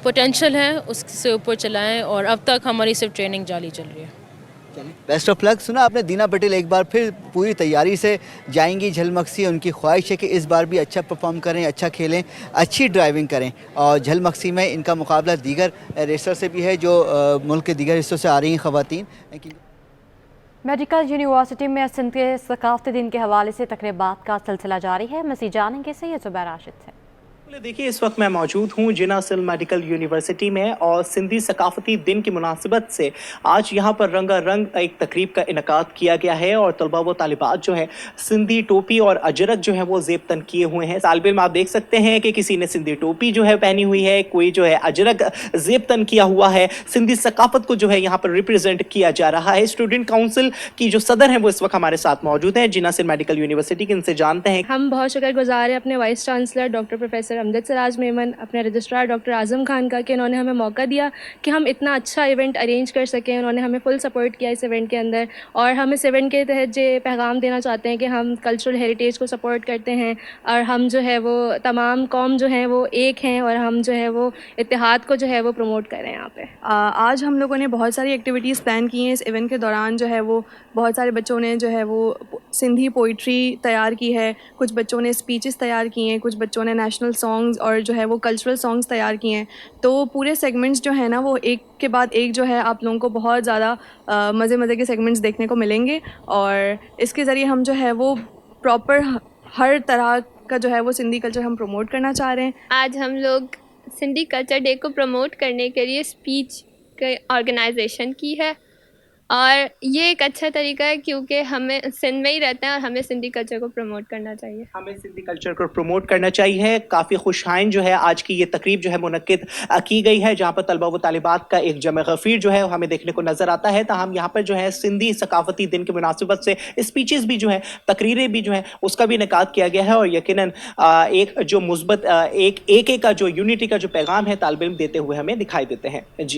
E: پوٹینشیل ہے اس سے اوپر چلائیں, اور اب تک ہماری صرف ٹریننگ جاری چل رہی ہے.
B: بیسٹ آف لک. سنا آپ نے دینا پٹیل ایک بار پھر پوری تیاری سے جائیں گی جھل مکسی. ان کی خواہش ہے کہ اس بار بھی اچھا پرفارم کریں, اچھا کھیلیں, اچھی ڈرائیونگ کریں. اور جھل مکسی میں ان کا مقابلہ دیگر ریسر سے بھی ہے جو ملک کے دیگر حصوں سے آ رہی ہیں خواتین.
A: میڈیکل یونیورسٹی میں سندھ کے ثقافتی دن کے حوالے سے تقریبات کا سلسلہ جاری ہے. مزید جانیں گے سید زبیر راشد سے.
F: دیکھیے اس وقت میں موجود ہوں جنا سندھ میڈیکل یونیورسٹی میں, اور سندھی ثقافتی دن کی مناسبت سے آج یہاں پر رنگا رنگ ایک تقریب کا انعقاد کیا گیا ہے, اور طلباء و طالبات جو ہے سندھی ٹوپی اور اجرک جو ہے وہ زیب تن کیے ہوئے ہیں. طالب علم آپ دیکھ سکتے ہیں کہ کسی نے سندھی ٹوپی جو ہے پہنی ہوئی ہے, کوئی جو ہے اجرک زیب تن کیا ہوا ہے. سندھی ثقافت کو جو ہے یہاں پر ریپرزینٹ کیا جا رہا ہے. اسٹوڈنٹ کاؤنسل کی جو صدر ہیں وہ اس وقت ہمارے ساتھ موجود ہیں جنا سندھ میڈیکل یونیورسٹی کے, ان سے جانتے ہیں.
X: ہم بہت شکر گزار ہیں اپنے وائس چانسلر ڈاکٹر پروفیسر امجد سراج میمن, اپنے رجسٹرار ڈاکٹر اعظم خان کا, کہ انہوں نے ہمیں موقع دیا کہ ہم اتنا اچھا ایونٹ ارینج کر سکیں. انہوں نے ہمیں فل سپورٹ کیا اس ایونٹ کے اندر, اور ہم اس ایونٹ کے تحت یہ پیغام دینا چاہتے ہیں کہ ہم کلچرل ہیریٹیج کو سپورٹ کرتے ہیں, اور ہم جو ہے وہ تمام قوم جو ہیں وہ ایک ہیں, اور ہم جو ہے وہ اتحاد کو جو ہے وہ پروموٹ کر رہے ہیں. یہاں پہ
Y: آج ہم لوگوں نے بہت ساری ایکٹیویٹیز پلان کی ہیں اس ایونٹ کے دوران. جو ہے وہ بہت سارے بچوں نے جو ہے وہ سندھی پوئٹری تیار کی ہے, کچھ بچوں نے اسپیچز تیار کی ہیں, کچھ بچوں نے نیشنل سانگز اور جو ہے وہ کلچرل سانگز تیار کیے ہیں. تو پورے سیگمنٹس جو ہیں نا وہ ایک کے بعد ایک جو ہے آپ لوگوں کو بہت زیادہ مزے کے سیگمنٹس دیکھنے کو ملیں گے, اور اس کے ذریعے ہم جو ہے وہ پراپر ہر طرح کا جو ہے وہ سندھی کلچر ہم پروموٹ کرنا چاہ رہے ہیں.
V: آج ہم لوگ سندھی کلچر ڈے کو پروموٹ کرنے کے لیے اسپیچ کا آرگنائزیشن کی ہے, اور یہ ایک اچھا طریقہ ہے کیونکہ ہمیں سندھ میں ہی رہتے ہیں اور ہمیں سندھی کلچر کو پروموٹ کرنا چاہیے.
F: ہمیں سندھی کلچر کو پروموٹ کرنا چاہیے. کافی خوشائن جو ہے آج کی یہ تقریب جو ہے منعقد کی گئی ہے, جہاں پر طلباء و طالبات کا ایک جمع غفیر جو ہے ہمیں دیکھنے کو نظر آتا ہے. تاہم یہاں پر جو ہے سندھی ثقافتی دن کی مناسبت سے اسپیچز بھی جو ہے, تقریریں بھی جو ہے اس کا بھی انعقاد کیا گیا ہے, اور یقیناً ایک جو مثبت ایک کا جو یونٹی کا جو پیغام ہے طالب علم دیتے ہوئے ہمیں دکھائی دیتے ہیں. جی